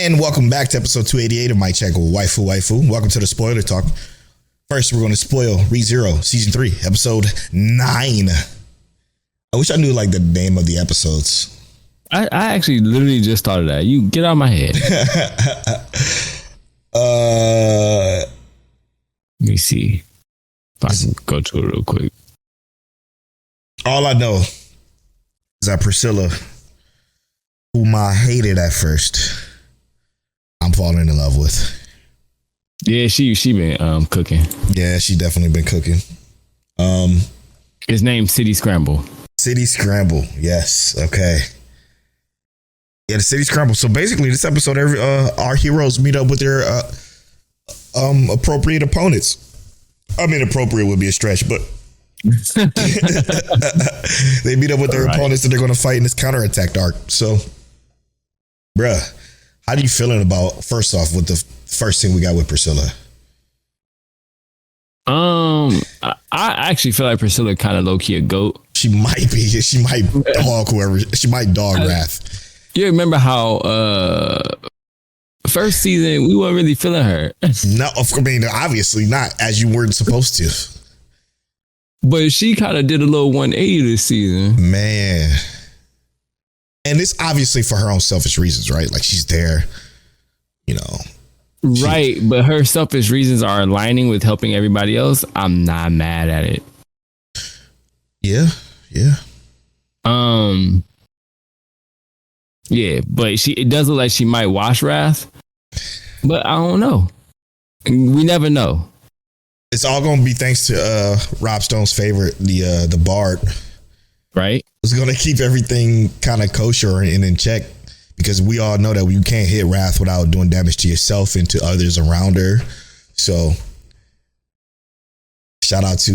And welcome back to episode 288 of My Check Waifu Waifu. Welcome to the spoiler talk. First, we're going to spoil ReZero season 3, episode 9. I wish I knew like the name of the episodes. I actually literally just thought of that. You get out of my head. Let me see if I can go to it real quick. All I know is that Priscilla, whom I hated at first, I'm falling in love with. Yeah, she been cooking. Yeah, she definitely been cooking. His name's City Scramble. City Scramble, yes. Okay. Yeah, the City Scramble. So basically, this episode, our heroes meet up with their appropriate opponents. I mean, appropriate would be a stretch, but they meet up with their opponents that they're going to fight in this counterattack arc. So, bruh, how do you feeling about, first off, with the first thing we got with Priscilla? I actually feel like Priscilla kind of low key a goat. She might be. She might dog whoever. She might dog Wrath. You remember how first season we weren't really feeling her? No, I mean, obviously not, as you weren't supposed to. But she kind of did a little 180 this season. Man. And it's obviously for her own selfish reasons, right? Like she's there, you know. Right, but her selfish reasons are aligning with helping everybody else. I'm not mad at it. Yeah. Yeah, but it does look like she might wash Wrath. But I don't know. We never know. It's all gonna be thanks to Rob Stone's favorite, the Bard. Right? It's gonna keep everything kind of kosher and in check. Because we all know that you can't hit Wrath without doing damage to yourself and to others around her. So, shout out to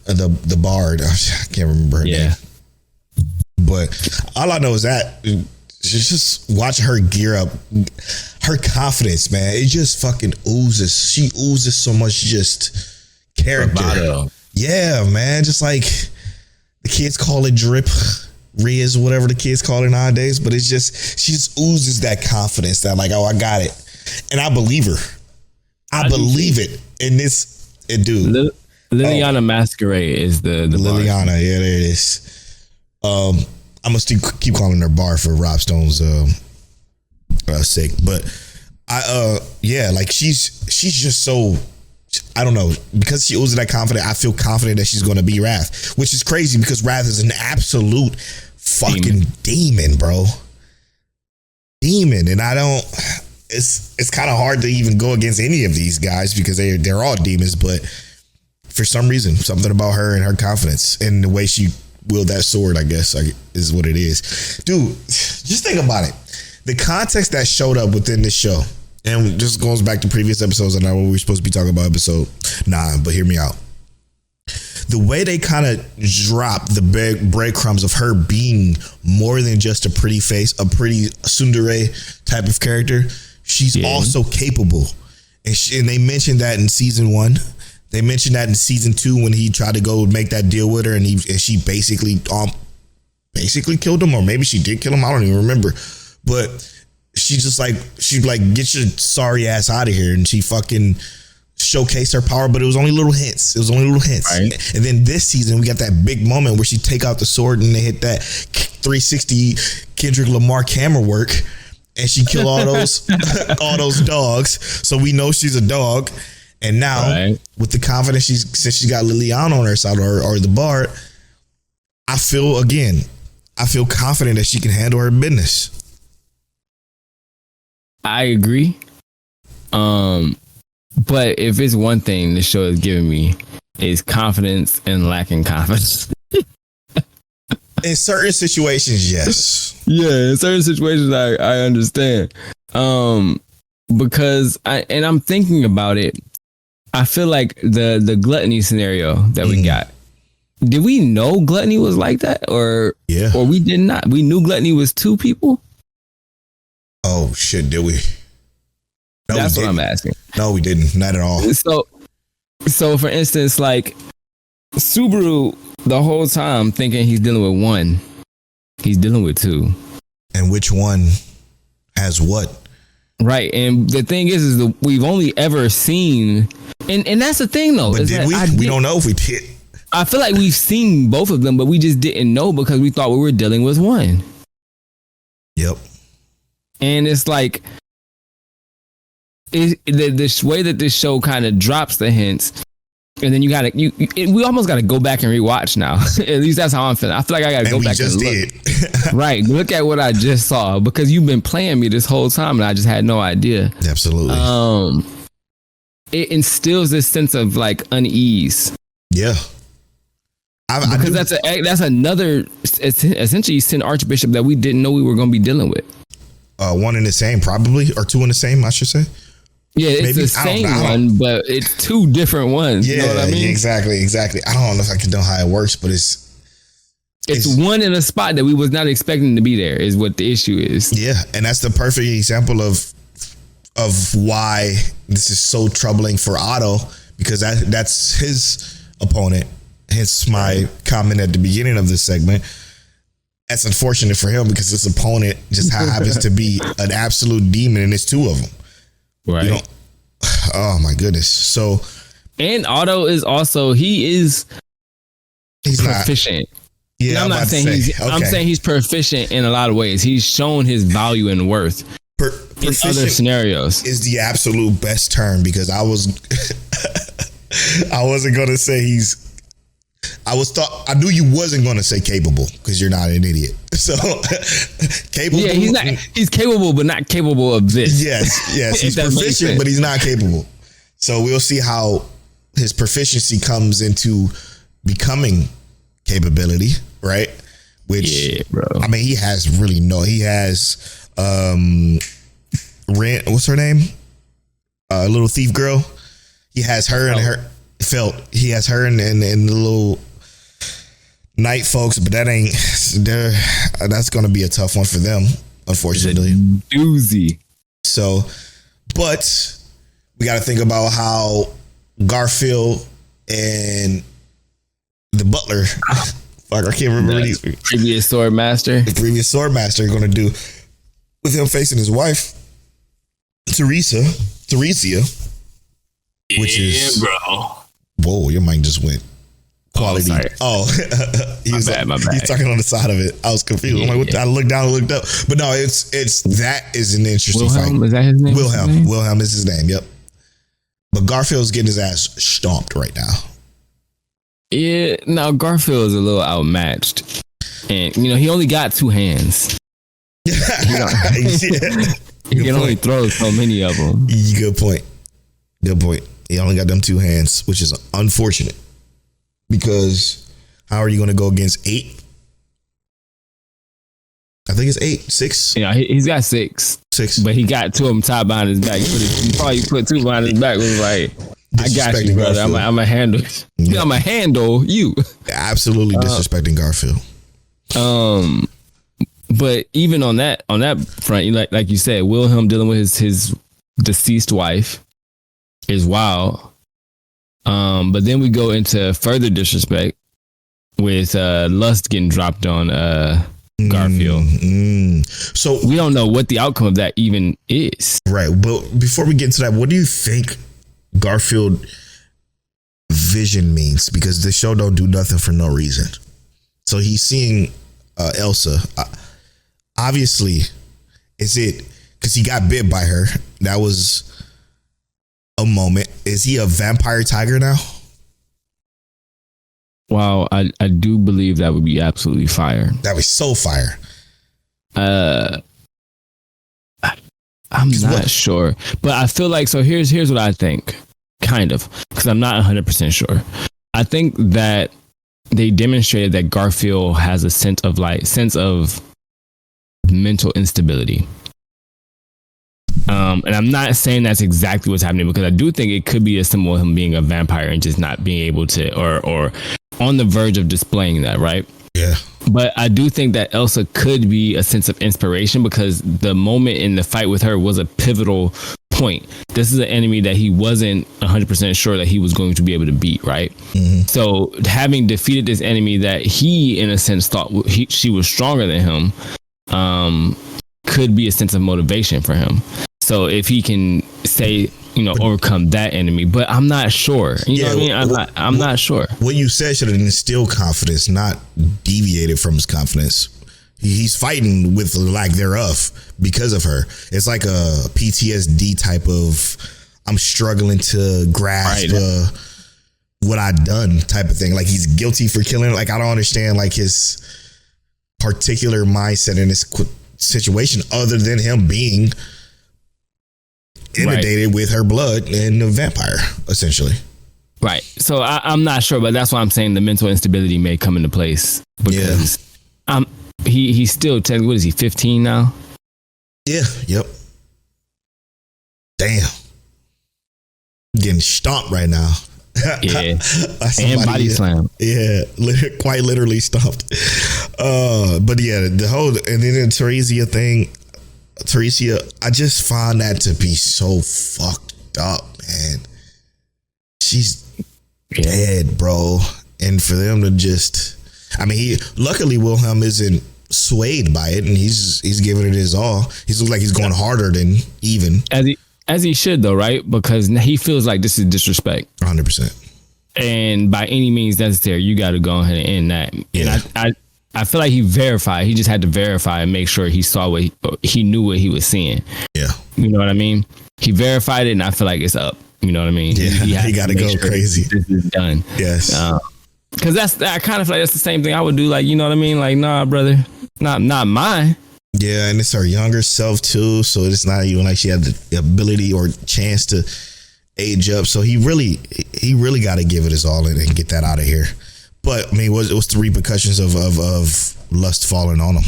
the Bard. I can't remember her name. But all I know is that just watching her gear up, her confidence, man, it just fucking oozes. She oozes so much just character. Yeah, man. Just like the kids call it drip. Riz, whatever the kids call it nowadays, but it's just, she just oozes that confidence that like, oh, I got it. And I believe her. I believe it. And this, Liliana Masquerade is the Liliana, bar. Yeah, there it is. I'm gonna still keep calling her Bar for Rob Stone's sake. But yeah, like she's just so, I don't know, because she oozes that confidence, I feel confident that she's gonna be Wrath, which is crazy because Wrath is an absolute fucking demon, bro. Demon. And I don't, it's kind of hard to even go against any of these guys because they're all demons, but for some reason, something about her and her confidence and the way she wield that sword, I guess, is what it is. Dude, just think about it. The context that showed up within this show, and just goes back to previous episodes, and I know we're supposed to be talking about episode 9, but hear me out. The way they kind of drop the breadcrumbs of her being more than just a pretty face, a pretty tsundere type of character, she's also capable. And they mentioned that in season 1. They mentioned that in season 2 when he tried to go make that deal with her, and she basically killed him, or maybe she did kill him. I don't even remember. But she's like, get your sorry ass out of here, and she fucking showcased her power, but it was only little hints. Right. And then this season we got that big moment where she take out the sword and they hit that 360 Kendrick Lamar camera work, and she kill all those dogs. So we know she's a dog. And now with the confidence since she got Liliana on her side or the Bard, I feel confident that she can handle her business. I agree. But if it's one thing the show is giving me, is confidence and lacking confidence. In certain situations, yes. Yeah, in certain situations, I understand. Because I'm thinking about it. I feel like the gluttony scenario that we got. Did we know gluttony was like that, or we did not? We knew gluttony was 2 people. Oh shit! Did we? No, that's what I'm asking. No, we didn't. Not at all. So for instance, like Subaru, the whole time thinking he's dealing with 1, he's dealing with 2. And which one has what? Right. And the thing is that we've only ever seen, and that's the thing though. But did we? We don't know if we did. I feel like we've seen both of them, but we just didn't know because we thought we were dealing with one. Yep. And it's like, the way that this show kind of drops the hints, and then we almost got to go back and rewatch now. At least that's how I'm feeling. I feel like I got to go back and look. Right. Look at what I just saw, because you've been playing me this whole time and I just had no idea. Absolutely. It instills this sense of like unease. Yeah. Because that's another essentially sin archbishop that we didn't know we were going to be dealing with. One in the same, probably, or two in the same, I should say. Yeah, it's the same one, but it's two different ones. Yeah, you know what I mean? Exactly. I don't know if I can know how it works, but it's one in a spot that we was not expecting to be there is what the issue is. Yeah, and that's the perfect example of why this is so troubling for Otto, because that's his opponent. Hence my comment at the beginning of this segment. That's unfortunate for him because his opponent just happens to be an absolute demon, and it's two of them. Right. Oh my goodness. So, and Otto is also he's proficient. Yeah, I'm not saying I'm saying he's proficient in a lot of ways. He's shown his value and worth in other scenarios. Is the absolute best term, because I wasn't gonna say I knew you wasn't gonna say capable, because you're not an idiot. So capable. Yeah, he's capable, but not capable of this. Yes, he's proficient, but he's not capable. So we'll see how his proficiency comes into becoming capability, right? Which, yeah, bro. I mean, he has what's her name? Little thief girl. He has her and her felt. He has her and the little night folks, but that's going to be a tough one for them, unfortunately. Doozy. So, but we got to think about how Garfield and the butler, fuck, I can't remember these previous sword master are going to do with him facing his wife, Theresia, which is, bro. Whoa, your mic just went quality. Oh, my bad. He's talking on the side of it. I was confused. Yeah, I'm like, what I looked down and looked up. But no, it's that is an interesting Wilhelm, fight. is that his name? Wilhelm is his name, yep. But Garfield's getting his ass stomped right now. Yeah, now Garfield is a little outmatched. And, he only got two hands. He can only throw so many of them. Good point. He only got them two hands, which is unfortunate. Because how are you going to go against 8? I think it's 8, 6. Yeah, he's got 6. But he got 2 of them tied behind his back. He probably put 2 behind his back. Was like, I got you, brother. I'm a handle. Yeah. I'm a handle you. Absolutely disrespecting Garfield. But even on that front, like you said, Wilhelm dealing with his deceased wife is wild. But then we go into further disrespect with lust getting dropped on Garfield. So we don't know what the outcome of that even is. Right. But before we get into that, what do you think Garfield vision means? Because the show don't do nothing for no reason. So he's seeing Elsa. Obviously, is it because he got bit by her? That was a moment. Is he a vampire tiger now? Wow, I do believe that would be absolutely fire. That was so fire. I'm not sure, but I feel like, so here's what I think, kind of, because I'm not 100% sure. I think that they demonstrated that Garfield has a sense of mental instability. And I'm not saying that's exactly what's happening, because I do think it could be a symbol of him being a vampire and just not being able to, or on the verge of displaying that, right? Yeah. But I do think that Elsa could be a sense of inspiration, because the moment in the fight with her was a pivotal point. This is an enemy that he wasn't 100% sure that he was going to be able to beat, right? Mm-hmm. So having defeated this enemy that he, in a sense, thought she was stronger than him, could be a sense of motivation for him. So if he can say, overcome that enemy, but I'm not sure. You know what I mean? I'm not sure. What you said should have instilled confidence, not deviated from his confidence. He's fighting with the lack thereof because of her. It's like a PTSD type of, I'm struggling to grasp what I've done type of thing. Like he's guilty for killing. Like I don't understand like his particular mindset in this situation other than him being inundated with her blood and a vampire, essentially. Right. So I'm not sure, but that's why I'm saying the mental instability may come into place because he's still technically, what is he, 15 now? Yeah. Yep. Damn. Getting stomped right now. Yeah. And body slam. Yeah. Quite literally stomped. But yeah, the whole, and then the Teresia thing, I just find that to be so fucked up, man. She's dead, bro. And for them to just, I mean, luckily Wilhelm isn't swayed by it, and he's giving it his all. He looks like he's going harder than even. As he should, though, right? Because he feels like this is disrespect. 100%. And by any means necessary, you got to go ahead and end that. Yeah. And I feel like he verified. He just had to verify and make sure he saw he knew what he was seeing. Yeah. You know what I mean? He verified it, and I feel like it's up. You know what I mean? Yeah. He got to go crazy. This is done. Yes. Because I kind of feel like that's the same thing I would do. Like, you know what I mean? Like, nah, brother, not mine. Yeah, and it's her younger self too, so it's not even like she had the ability or chance to age up. So he really got to give it his all and get that out of here. But I mean, what's the repercussions of lust falling on him?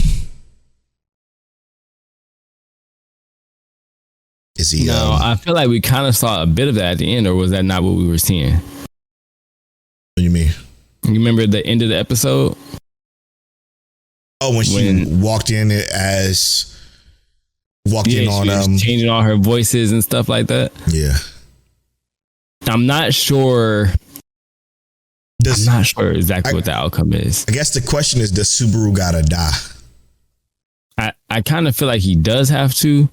Is he? No, I feel like we kind of saw a bit of that at the end, or was that not what we were seeing? What do you mean? You remember the end of the episode? Oh, when she walked in on she was changing all her voices and stuff like that. Yeah, I'm not sure. I'm not sure exactly what the outcome is. I guess the question is, does Subaru gotta die? I kind of feel like he does have to.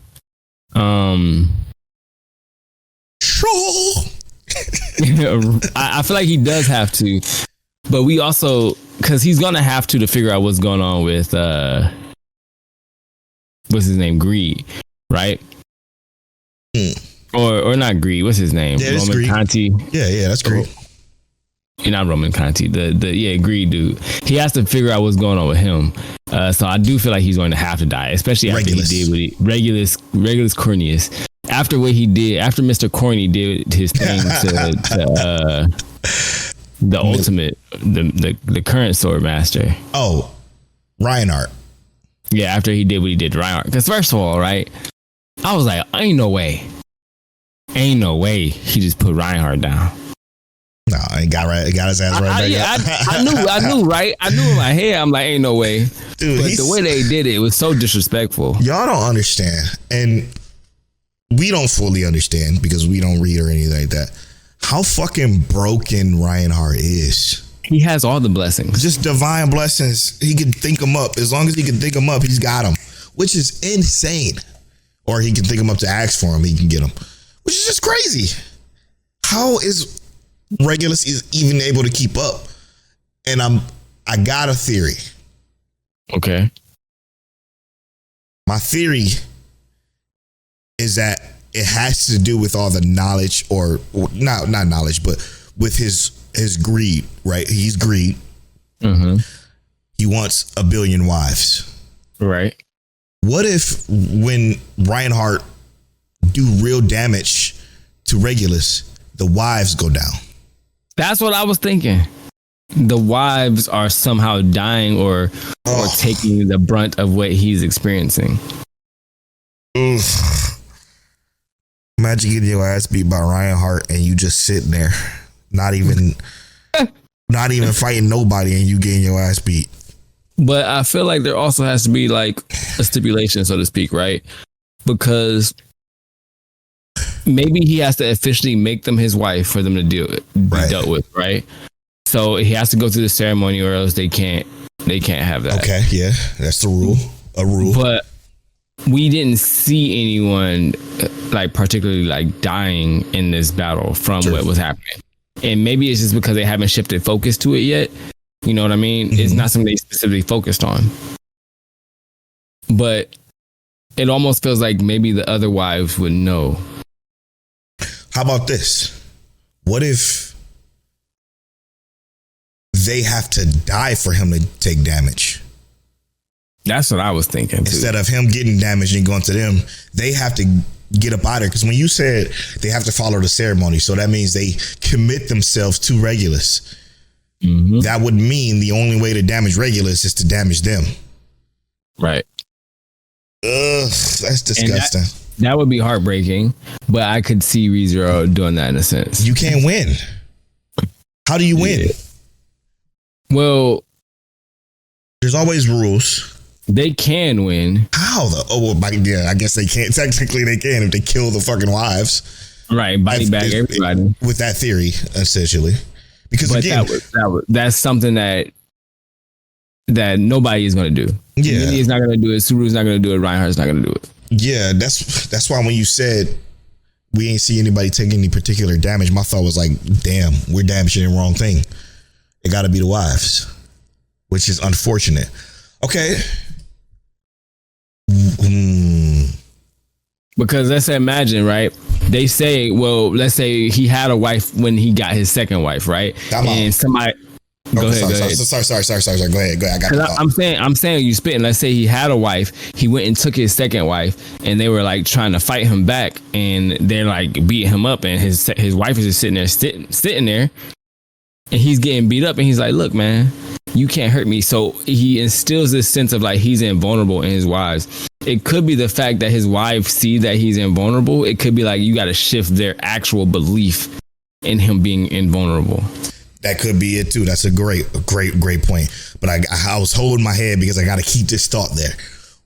Sure. I feel like he does have to, but we also, because he's gonna have to figure out what's going on with what's his name, Greed, right? Or not Greed. What's his name? Yeah, Roman Conti. Yeah, that's Greed. You're not Roman Conti. The Greed dude. He has to figure out what's going on with him. So I do feel like he's going to have to die, especially after he did what Regulus Cornelius. After what he did, after Mr. Corny did his thing to the ultimate, the current sword master. Oh, Reinhardt. Yeah, after he did what he did to Reinhardt. Because first of all, right, I was like, ain't no way he just put Reinhardt down. No, he got his ass right back up. I knew, right? I knew in my head, I'm like, ain't no way. Dude, but the way they did it was so disrespectful. Y'all don't understand. And we don't fully understand because we don't read or anything like that. How fucking broken Reinhardt is. He has all the blessings. Just divine blessings. He can think them up. As long as he can think them up, he's got them. Which is insane. Or he can think them up to ask for them, he can get them. Which is just crazy. How is Regulus is even able to keep up? And I got a theory. Okay. My theory is that it has to do with all the knowledge, or not knowledge, but with his greed, right? He's greed. Mm-hmm. He wants 1 billion wives. Right. What if when Reinhardt do real damage to Regulus, the wives go down? That's what I was thinking. The wives are somehow dying or taking the brunt of what he's experiencing. Oof. Imagine getting your ass beat by Reinhardt and you just sitting there, not even fighting nobody, and you getting your ass beat. But I feel like there also has to be like a stipulation, so to speak, right? Because maybe he has to officially make them his wife for them to be dealt with, right? So he has to go through the ceremony, or else they can't have that. Okay, yeah, that's the rule. A rule. But we didn't see anyone like particularly like dying in this battle from what was happening. And maybe it's just because they haven't shifted focus to it yet. You know what I mean? It's not something they specifically focused on. But it almost feels like maybe the other wives would know. How about this? What if they have to die for him to take damage? That's what I was thinking. Instead of him getting damaged and going to them, they have to get up out of there. Because when you said they have to follow the ceremony, so that means they commit themselves to Regulus. That would mean the only way to damage Regulus is to damage them. Right. Ugh, that's disgusting. That would be heartbreaking, but I could see ReZero doing that in a sense. You can't win. How do you win? Well, there's always rules. They can win. How though? Oh, well, I guess they can't. Technically, they can if they kill the fucking wives. Right, body bag everybody. With that theory, essentially. Because but again, that's something that nobody is going to do. Yeah. Minnie is not going to do it. Subaru's not going to do it. Reinhardt's not going to do it. Yeah, that's why when you said we ain't see anybody take any particular damage, my thought was like, damn, we're damaging the wrong thing. It got to be the wives, which is unfortunate. Okay. Because let's imagine, right? They say, well, let's say he had a wife when he got his second wife, right? And somebody... Go ahead. Sorry. Go ahead. I got it. I'm saying you spitting. Let's say he had a wife. He went and took his second wife, and they were like trying to fight him back, and they're like beating him up, and his wife is just sitting there, and he's getting beat up, and he's like, "Look, man, you can't hurt me." So he instills this sense of like he's invulnerable in his wives. It could be the fact that his wives see that he's invulnerable. It could be like you got to shift their actual belief in him being invulnerable. That could be it too. That's a great point. But I was holding my head because I got to keep this thought there.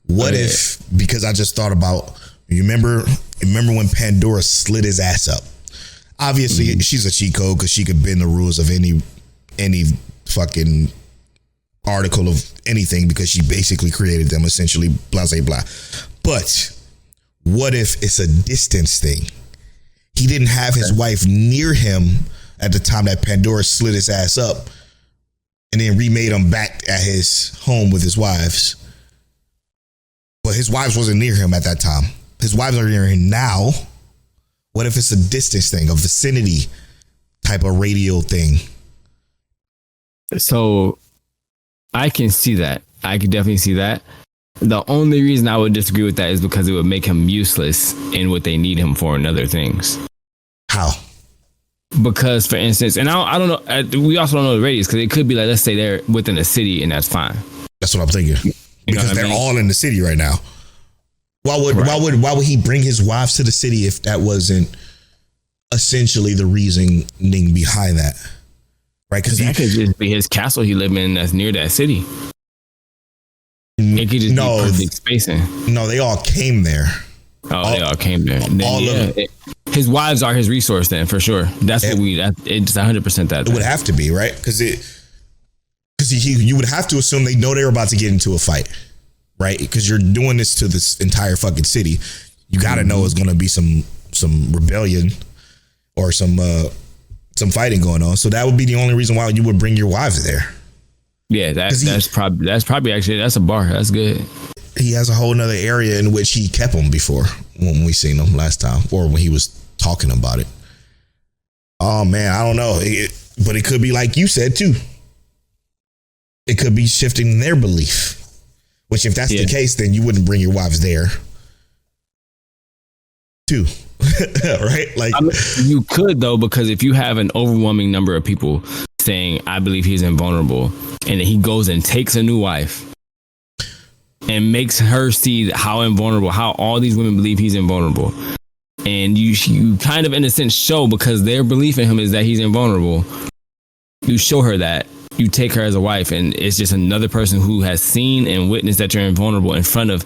What if, because I just thought about, you remember when Pandora slit his ass up? Obviously, she's a cheat code because she could bend the rules of any fucking article of anything because she basically created them, essentially, blah, blah, blah. But what if it's a distance thing? He didn't have his wife near him at the time that Pandora slit his ass up and then remade him back at his home with his wives. But his wives wasn't near him at that time. His wives are near him now. What if it's a distance thing, a vicinity type of radio thing? So I can see that. I can definitely see that. The only reason I would disagree with that is because it would make him useless in what they need him for and other things. How? Because, for instance, and I don't know, we also don't know the radius, because it could be like, let's say they're within a city and that's fine. That's what I'm thinking. Because they're all in the city right now. Why would he bring his wives to the city if that wasn't essentially the reasoning behind that? Right? Because that could just be his castle he lived in that's near that city. It could just be perfect spacing. No, they all came there. They all came there. Then, his wives are his resource then, for sure. That's what it's 100% that. It would have to be, right? Because you would have to assume they know they're about to get into a fight, right? Because you're doing this to this entire fucking city. You got to know it's going to be some rebellion or some fighting going on. So that would be the only reason why you would bring your wives there. Yeah, that's probably actually, that's a bar. That's good. He has a whole nother area in which he kept them before when we seen him last time, or when he was talking about it. Oh man, I don't know. But it could be like you said too. It could be shifting their belief. Which, if that's the case, then you wouldn't bring your wives there too. Right? Like, you could though, because if you have an overwhelming number of people saying, I believe he's invulnerable, and then he goes and takes a new wife and makes her see how invulnerable, how all these women believe he's invulnerable. And you kind of, in a sense, show, because their belief in him is that he's invulnerable. You show her that. You take her as a wife, and it's just another person who has seen and witnessed that you're invulnerable in front of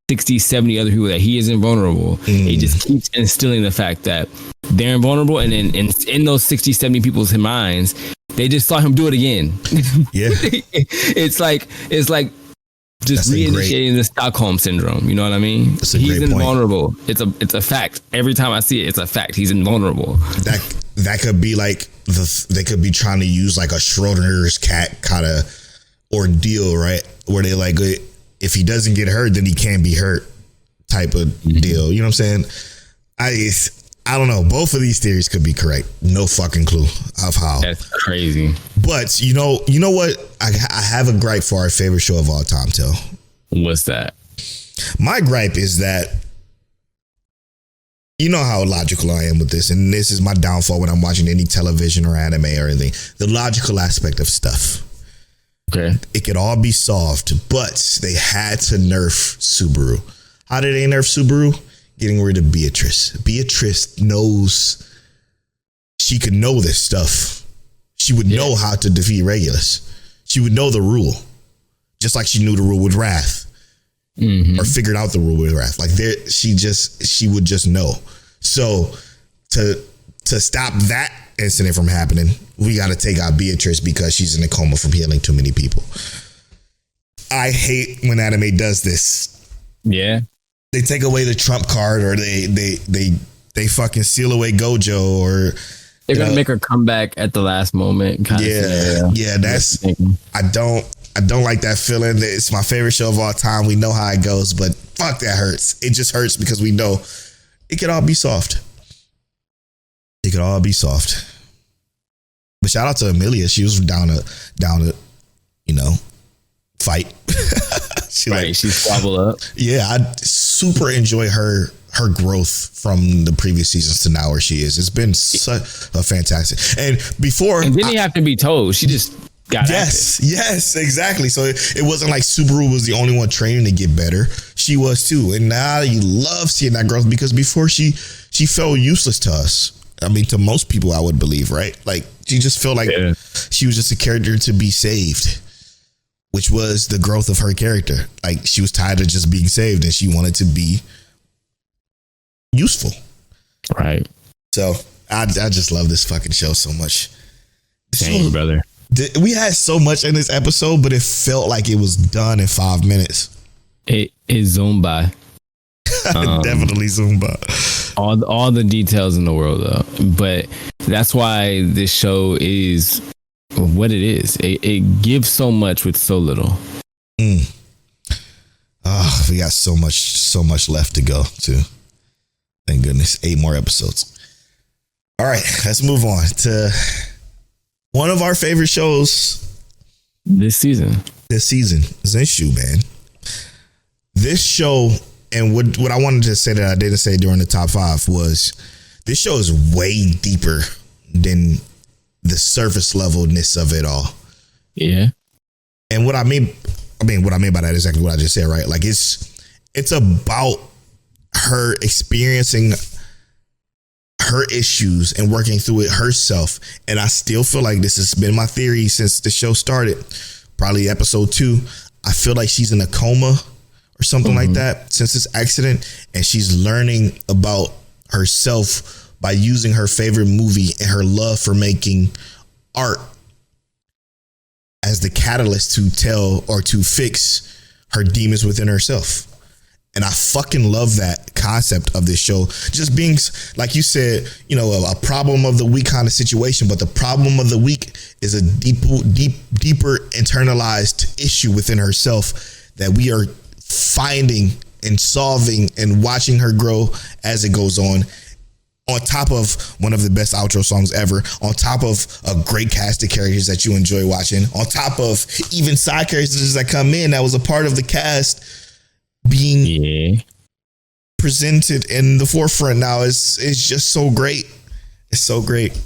60, 70 other people that he is invulnerable. He just keeps instilling the fact that they're invulnerable. And then in those 60, 70 people's minds, they just saw him do it again. Yeah. It's like just reinitiating the Stockholm syndrome. You know what I mean? That's a He's great point. invulnerable. It's a fact. Every time I see it, it's a fact. He's invulnerable. That could be like they could be trying to use like a Schrodinger's cat kind of ordeal, right? Where they like, if he doesn't get hurt, then he can't be hurt type of deal. You know what I'm saying? I don't know. Both of these theories could be correct. No fucking clue of how. That's crazy. But you know what? I have a gripe for our favorite show of all time, Tel. What's that? My gripe is that, you know how logical I am with this, and this is my downfall when I'm watching any television or anime or anything. The logical aspect of stuff. Okay. It could all be solved, but they had to nerf Subaru. How did they nerf Subaru? Getting rid of Beatrice. Beatrice knows, she could know this stuff. She would know how to defeat Regulus. She would know the rule, just like she knew the rule with Wrath, or figured out the rule with Wrath. Like she would just know. So to stop that incident from happening, we got to take out Beatrice because she's in a coma from healing too many people. I hate when anime does this. Yeah. They take away the trump card, or they fucking seal away Gojo, or they're gonna make her come back at the last moment. Yeah. That's I don't like that feeling. It's my favorite show of all time. We know how it goes, but fuck, that hurts. It just hurts because we know it could all be soft. It could all be soft. But shout out to Amelia. She was down to fight. She squabbled up. Yeah, I super enjoy her growth from the previous seasons to now where she is. It's been such a fantastic. And didn't you have to be told? She just got active. Yes, exactly. So it wasn't like Subaru was the only one training to get better. She was too. And now you love seeing that growth, because before she felt useless to us. I mean, to most people, I would believe, right? Like, she just felt like she was just a character to be saved, which was the growth of her character. Like, she was tired of just being saved and she wanted to be useful. Right. So I just love this fucking show so much. Same, brother. We had so much in this episode, but it felt like it was done in 5 minutes. It zoomed by. Definitely zoomed by. All the details in the world, though. But that's why this show is what it is. It gives so much with so little. Oh, we got so much left to go too. Thank goodness. 8 more episodes. All right, let's move on to one of our favorite shows this season. Zenshu, man. This show, and what I wanted to say that I didn't say during the top 5 was, this show is way deeper than the surface levelness of it all. Yeah. And what I mean by that is exactly what I just said, right? Like, it's about her experiencing her issues and working through it herself. And I still feel like this has been my theory since the show started, probably episode 2. I feel like she's in a coma or something like that since this accident, and she's learning about herself by using her favorite movie and her love for making art as the catalyst to tell or to fix her demons within herself. And I fucking love that concept of this show. Just being, like you said, a problem of the week kind of situation, but the problem of the week is a deeper internalized issue within herself that we are finding and solving and watching her grow as it goes on top of one of the best outro songs ever, on top of a great cast of characters that you enjoy watching, on top of even side characters that come in that was a part of the cast being presented in the forefront now. It's just so great. It's so great.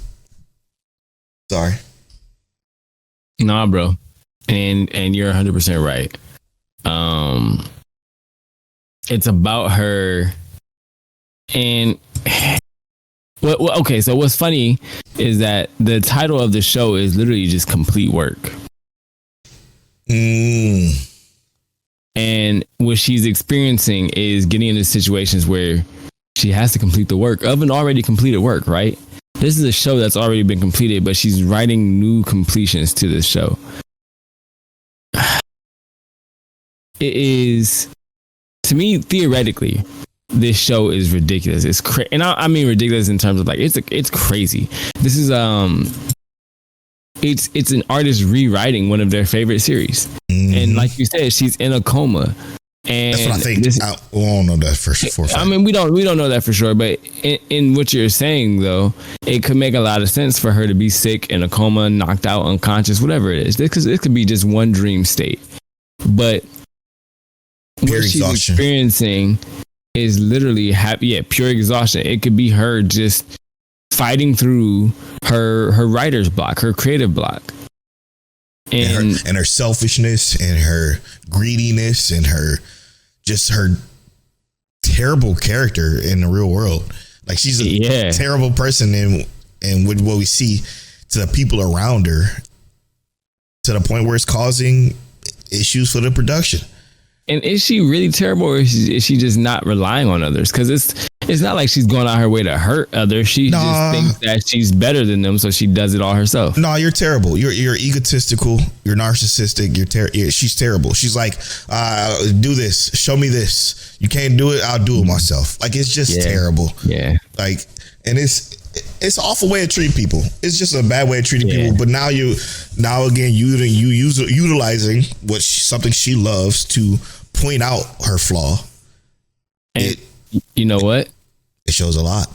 Sorry. Nah, bro. And you're 100% right. It's about her, and okay, so what's funny is that the title of the show is literally just complete work. And what she's experiencing is getting into situations where she has to complete the work of an already completed work, right? This is a show that's already been completed, but she's writing new completions to this show. it is, to me, theoretically, this show is ridiculous. It's and I mean ridiculous in terms of like it's crazy. This is it's an artist rewriting one of their favorite series, and like you said, she's in a coma. And that's what I think. I don't know that for sure. I mean, we don't know that for sure, but in what you're saying though, it could make a lot of sense for her to be sick, in a coma, knocked out, unconscious, whatever it is. Because it could be just one dream state, but pure what she's exhaustion. Experiencing is literally pure exhaustion. It could be her just fighting through her writer's block, her creative block. And her selfishness and her greediness and her terrible character in the real world. Like she's a terrible person, and with what we see to the people around her, to the point where it's causing issues for the production. And is she really terrible, or is she just not relying on others? Because it's not like she's going out her way to hurt others. She just thinks that she's better than them, so she does it all herself. No, you're terrible. You're egotistical. You're narcissistic. She's terrible. She's like, do this. Show me this. You can't do it. I'll do it myself. Like, it's just terrible. Yeah. Like, and it's an awful way to treat people. It's just a bad way of treating people. But now again, utilizing something she loves to point out her flaw. And you know what? It shows a lot.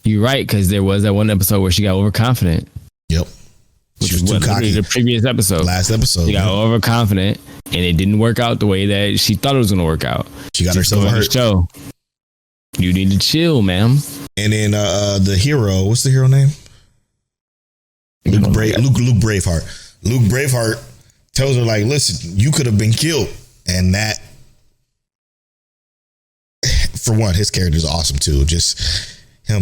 You're right, because there was that one episode where she got overconfident. Yep. She was too cocky. The previous episode. Last episode. She got overconfident, and it didn't work out the way that she thought it was going to work out. She got herself hurt. Show. You need to chill, ma'am. And then the hero, what's the hero name? Luke Braveheart. Luke Braveheart tells her, like, listen, you could have been killed. And that, for one, his character is awesome too. Just him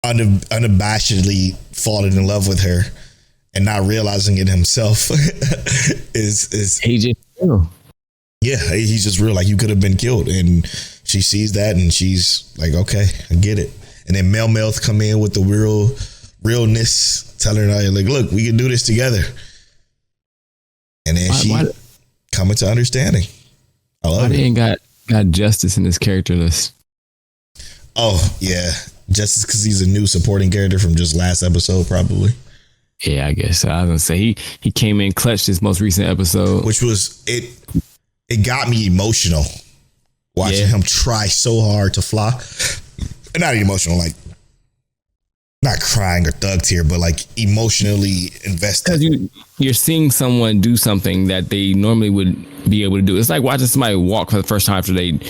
unabashedly falling in love with her and not realizing it himself is he just real. Yeah, he's just real. Like, you could have been killed. And she sees that and she's like, okay, I get it. And then Mel come in with the realness, telling her, like, look, we can do this together. And then she coming to understanding. I love it. He ain't got Justice in his character list. Oh, yeah. Justice, because he's a new supporting character from just last episode, probably. Yeah, I guess. I was going to say, he came in clutch this most recent episode. Which was, it got me emotional watching him try so hard to fly. Not emotional, like, not crying or thug tear, but like emotionally invested. Because you're seeing someone do something that they normally would be able to do. It's like watching somebody walk for the first time after they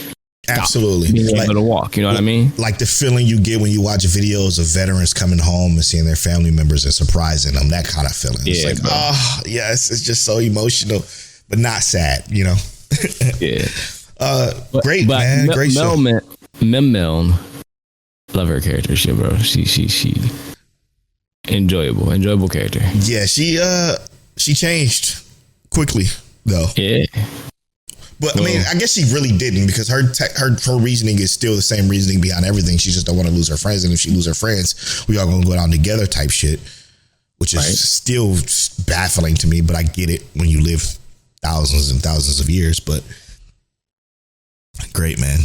absolutely being able to walk. You know what I mean? Like the feeling you get when you watch videos of veterans coming home and seeing their family members and surprising them. That kind of feeling. It's like, it's just so emotional, but not sad. You know? Yeah. Great, man. Great show. Mel. Love her character, shit, bro. She enjoyable character. Yeah, she changed quickly though. Yeah, but I mean, I guess she really didn't, because her reasoning is still the same reasoning behind everything. She just don't want to lose her friends, and if she lose her friends, we all gonna go down together type shit, which is still baffling to me. But I get it when you live thousands and thousands of years, but. Great, man.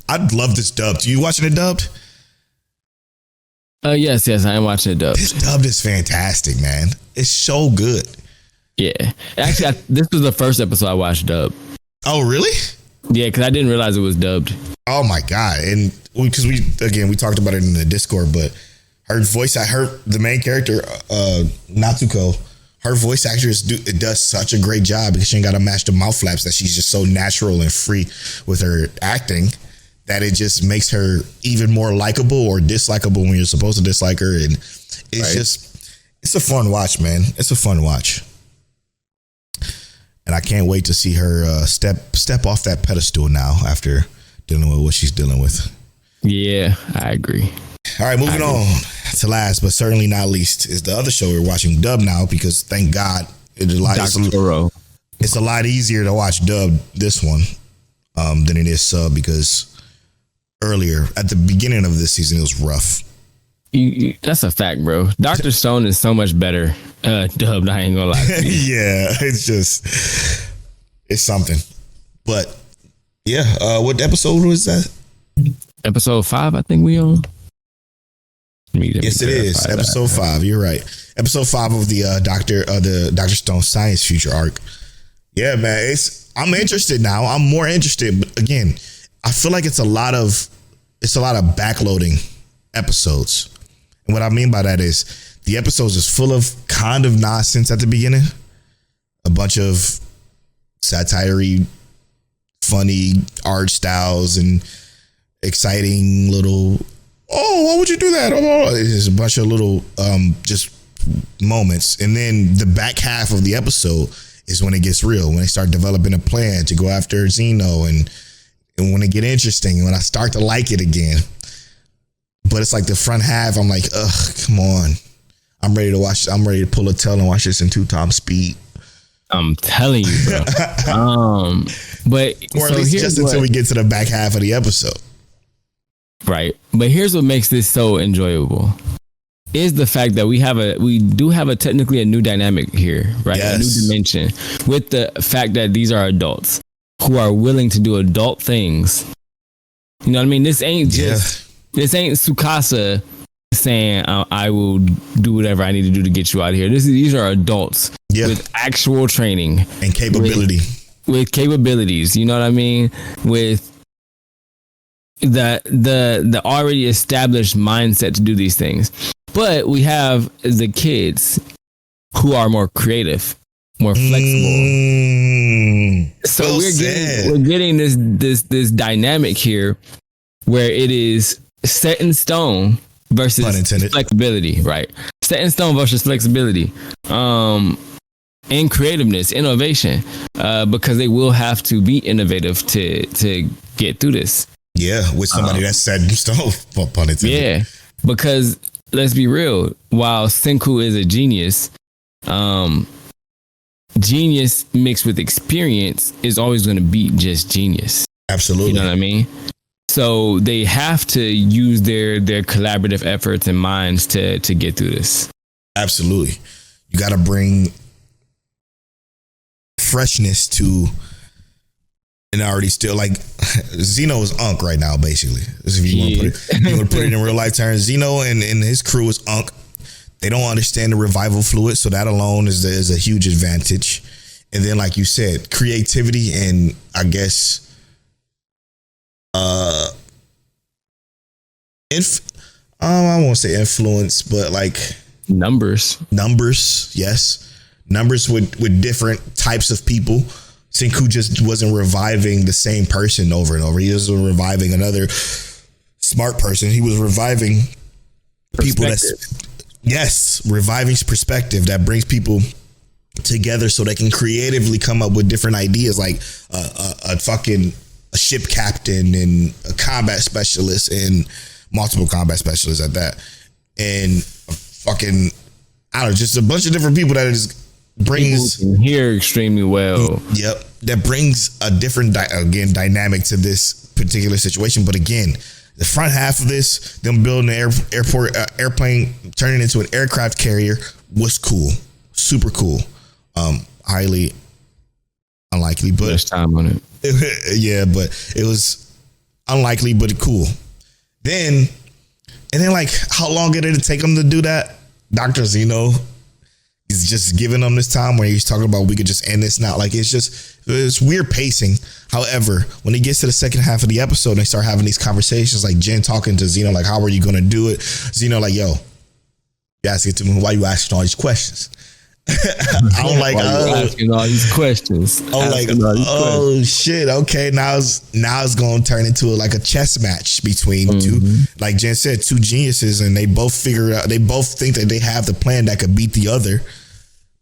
I'd love this dubbed. You watching it dubbed? Yes, I am watching it dubbed. This dubbed is fantastic, man. It's so good. Yeah. Actually, this was the first episode I watched dubbed. Oh, really? Yeah, because I didn't realize it was dubbed. Oh my God. And because we talked about it in the Discord, but her voice, the main character, Natsuko, her voice actress does such a great job, because she ain't got to match the mouth flaps, that she's just so natural and free with her acting that it just makes her even more likable or dislikable when you're supposed to dislike her. And it's it's a fun watch, man. It's a fun watch. And I can't wait to see her step off that pedestal now after dealing with what she's dealing with. Yeah, I agree. All right, moving on to last, but certainly not least, is the other show we're watching dub now, because thank God it's a lot easier to watch dub this one than it is sub, because earlier at the beginning of this season it was rough. That's a fact, bro. Dr.Stone is so much better dubbed. I ain't gonna lie to you. Yeah, it's just It's something. But yeah, what episode was that? Episode 5, I think we on. Yes, it is. Episode 5. You're right. Episode 5 of the Dr. Stone Science Future arc. Yeah, man. I'm interested now. I'm more interested. But again, I feel like it's a lot of backloading episodes. And what I mean by that is the episodes is full of kind of nonsense at the beginning. A bunch of satire-y, funny art styles and exciting little, oh, why would you do that? Oh, there's a bunch of little just moments. And then the back half of the episode is when it gets real, when they start developing a plan to go after Zeno and when it get interesting and when I start to like it again. But it's like the front half, I'm like, ugh, come on. I'm ready to watch. I'm ready to pull a tail and watch this in 2 times speed. I'm telling you, bro. But or at least just until we get to the back half of the episode. Right. But here's what makes this so enjoyable is the fact that we do have a technically a new dynamic here, right? Yes. A new dimension with the fact that these are adults who are willing to do adult things. You know what I mean? This ain't Tsukasa saying I will do whatever I need to do to get you out of here. These are adults with actual training and capability. With capabilities, you know what I mean? With the already established mindset to do these things. But we have the kids who are more creative, more flexible. So well we're getting this dynamic here where it is set in stone versus flexibility, right? Set in stone versus flexibility. And creativeness, innovation, because they will have to be innovative to get through this. Yeah, with somebody that's set in stone, pun intended. Yeah, because let's be real, while Senku is a genius, genius mixed with experience is always going to beat just genius. Absolutely. You know what I mean? So they have to use their collaborative efforts and minds to get through this. Absolutely. You got to bring freshness to an already still like Zeno is Unk right now, basically. If you want to put it in real life terms, Zeno and his crew is Unk. They don't understand the revival fluid, so that alone is a huge advantage. And then, like you said, creativity and I guess I won't say influence, but like numbers, yes, numbers with different types of people. Senku just wasn't reviving the same person over and over. He wasn't reviving another smart person. He was reviving people reviving perspective that brings people together so they can creatively come up with different ideas, like a ship captain and a combat specialist and multiple combat specialists at that, and just a bunch of different people that just brings hear extremely well. Yep, that brings a different dynamic to this particular situation. But again, the front half of this, them building an airplane, turning into an aircraft carrier was cool, super cool. Highly unlikely, but there's time on it. Yeah, but it was unlikely, but cool. Then like, how long did it take him to do that? Dr. Zeno is just giving them this time where he's talking about we could just end this now. Like, it's weird pacing. However, when he gets to the second half of the episode and they start having these conversations, like Jen talking to Zeno, like, how are you going to do it? Zeno, like, yo, you asking to me, why you asking all these questions? I'm like, asking all these questions. I'm like, oh shit, okay, now it's going to turn into like a chess match between two, like Jen said, two geniuses, and they both think that they have the plan that could beat the other,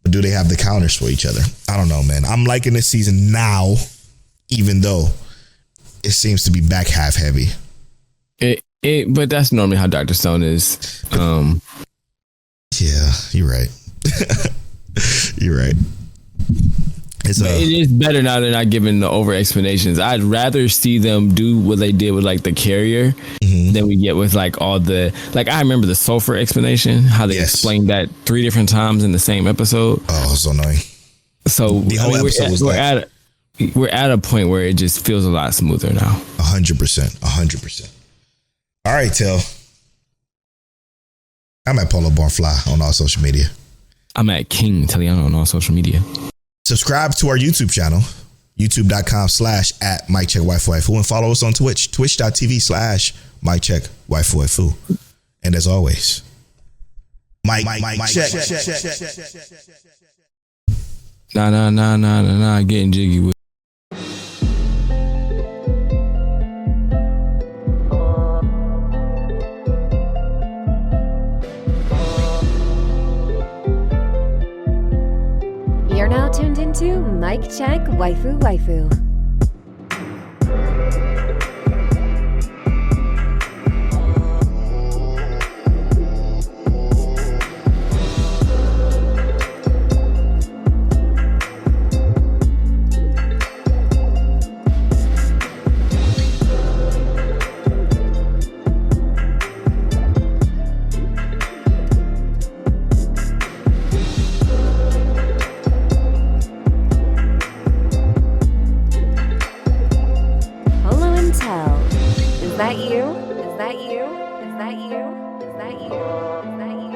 but do they have the counters for each other? I don't know, man. I'm liking this season now, even though it seems to be back half heavy. But that's normally how Dr. Stone is. Yeah, you're right. You're right. It is better now they're not giving the over explanations. I'd rather see them do what they did with like the carrier than we get with like all the, like, I remember the sulfur explanation, how they explained that 3 different times in the same episode. Oh, so annoying. So the whole episode was we're at a point where it just feels a lot smoother now. 100%. All right, Tel. I'm at Polow Barfly on all social media. I'm at King Telliano on all social media. Subscribe to our YouTube channel, youtube.com/@MicCheckWaifuWaifu, and follow us on Twitch, twitch.tv/MicCheckWaifuWaifu. And as always, Mike check. Nah, getting jiggy with. You're now tuned into Mic Check Waifu Waifu. Is that you? Is that you? Is that you? Is that you? Is that you?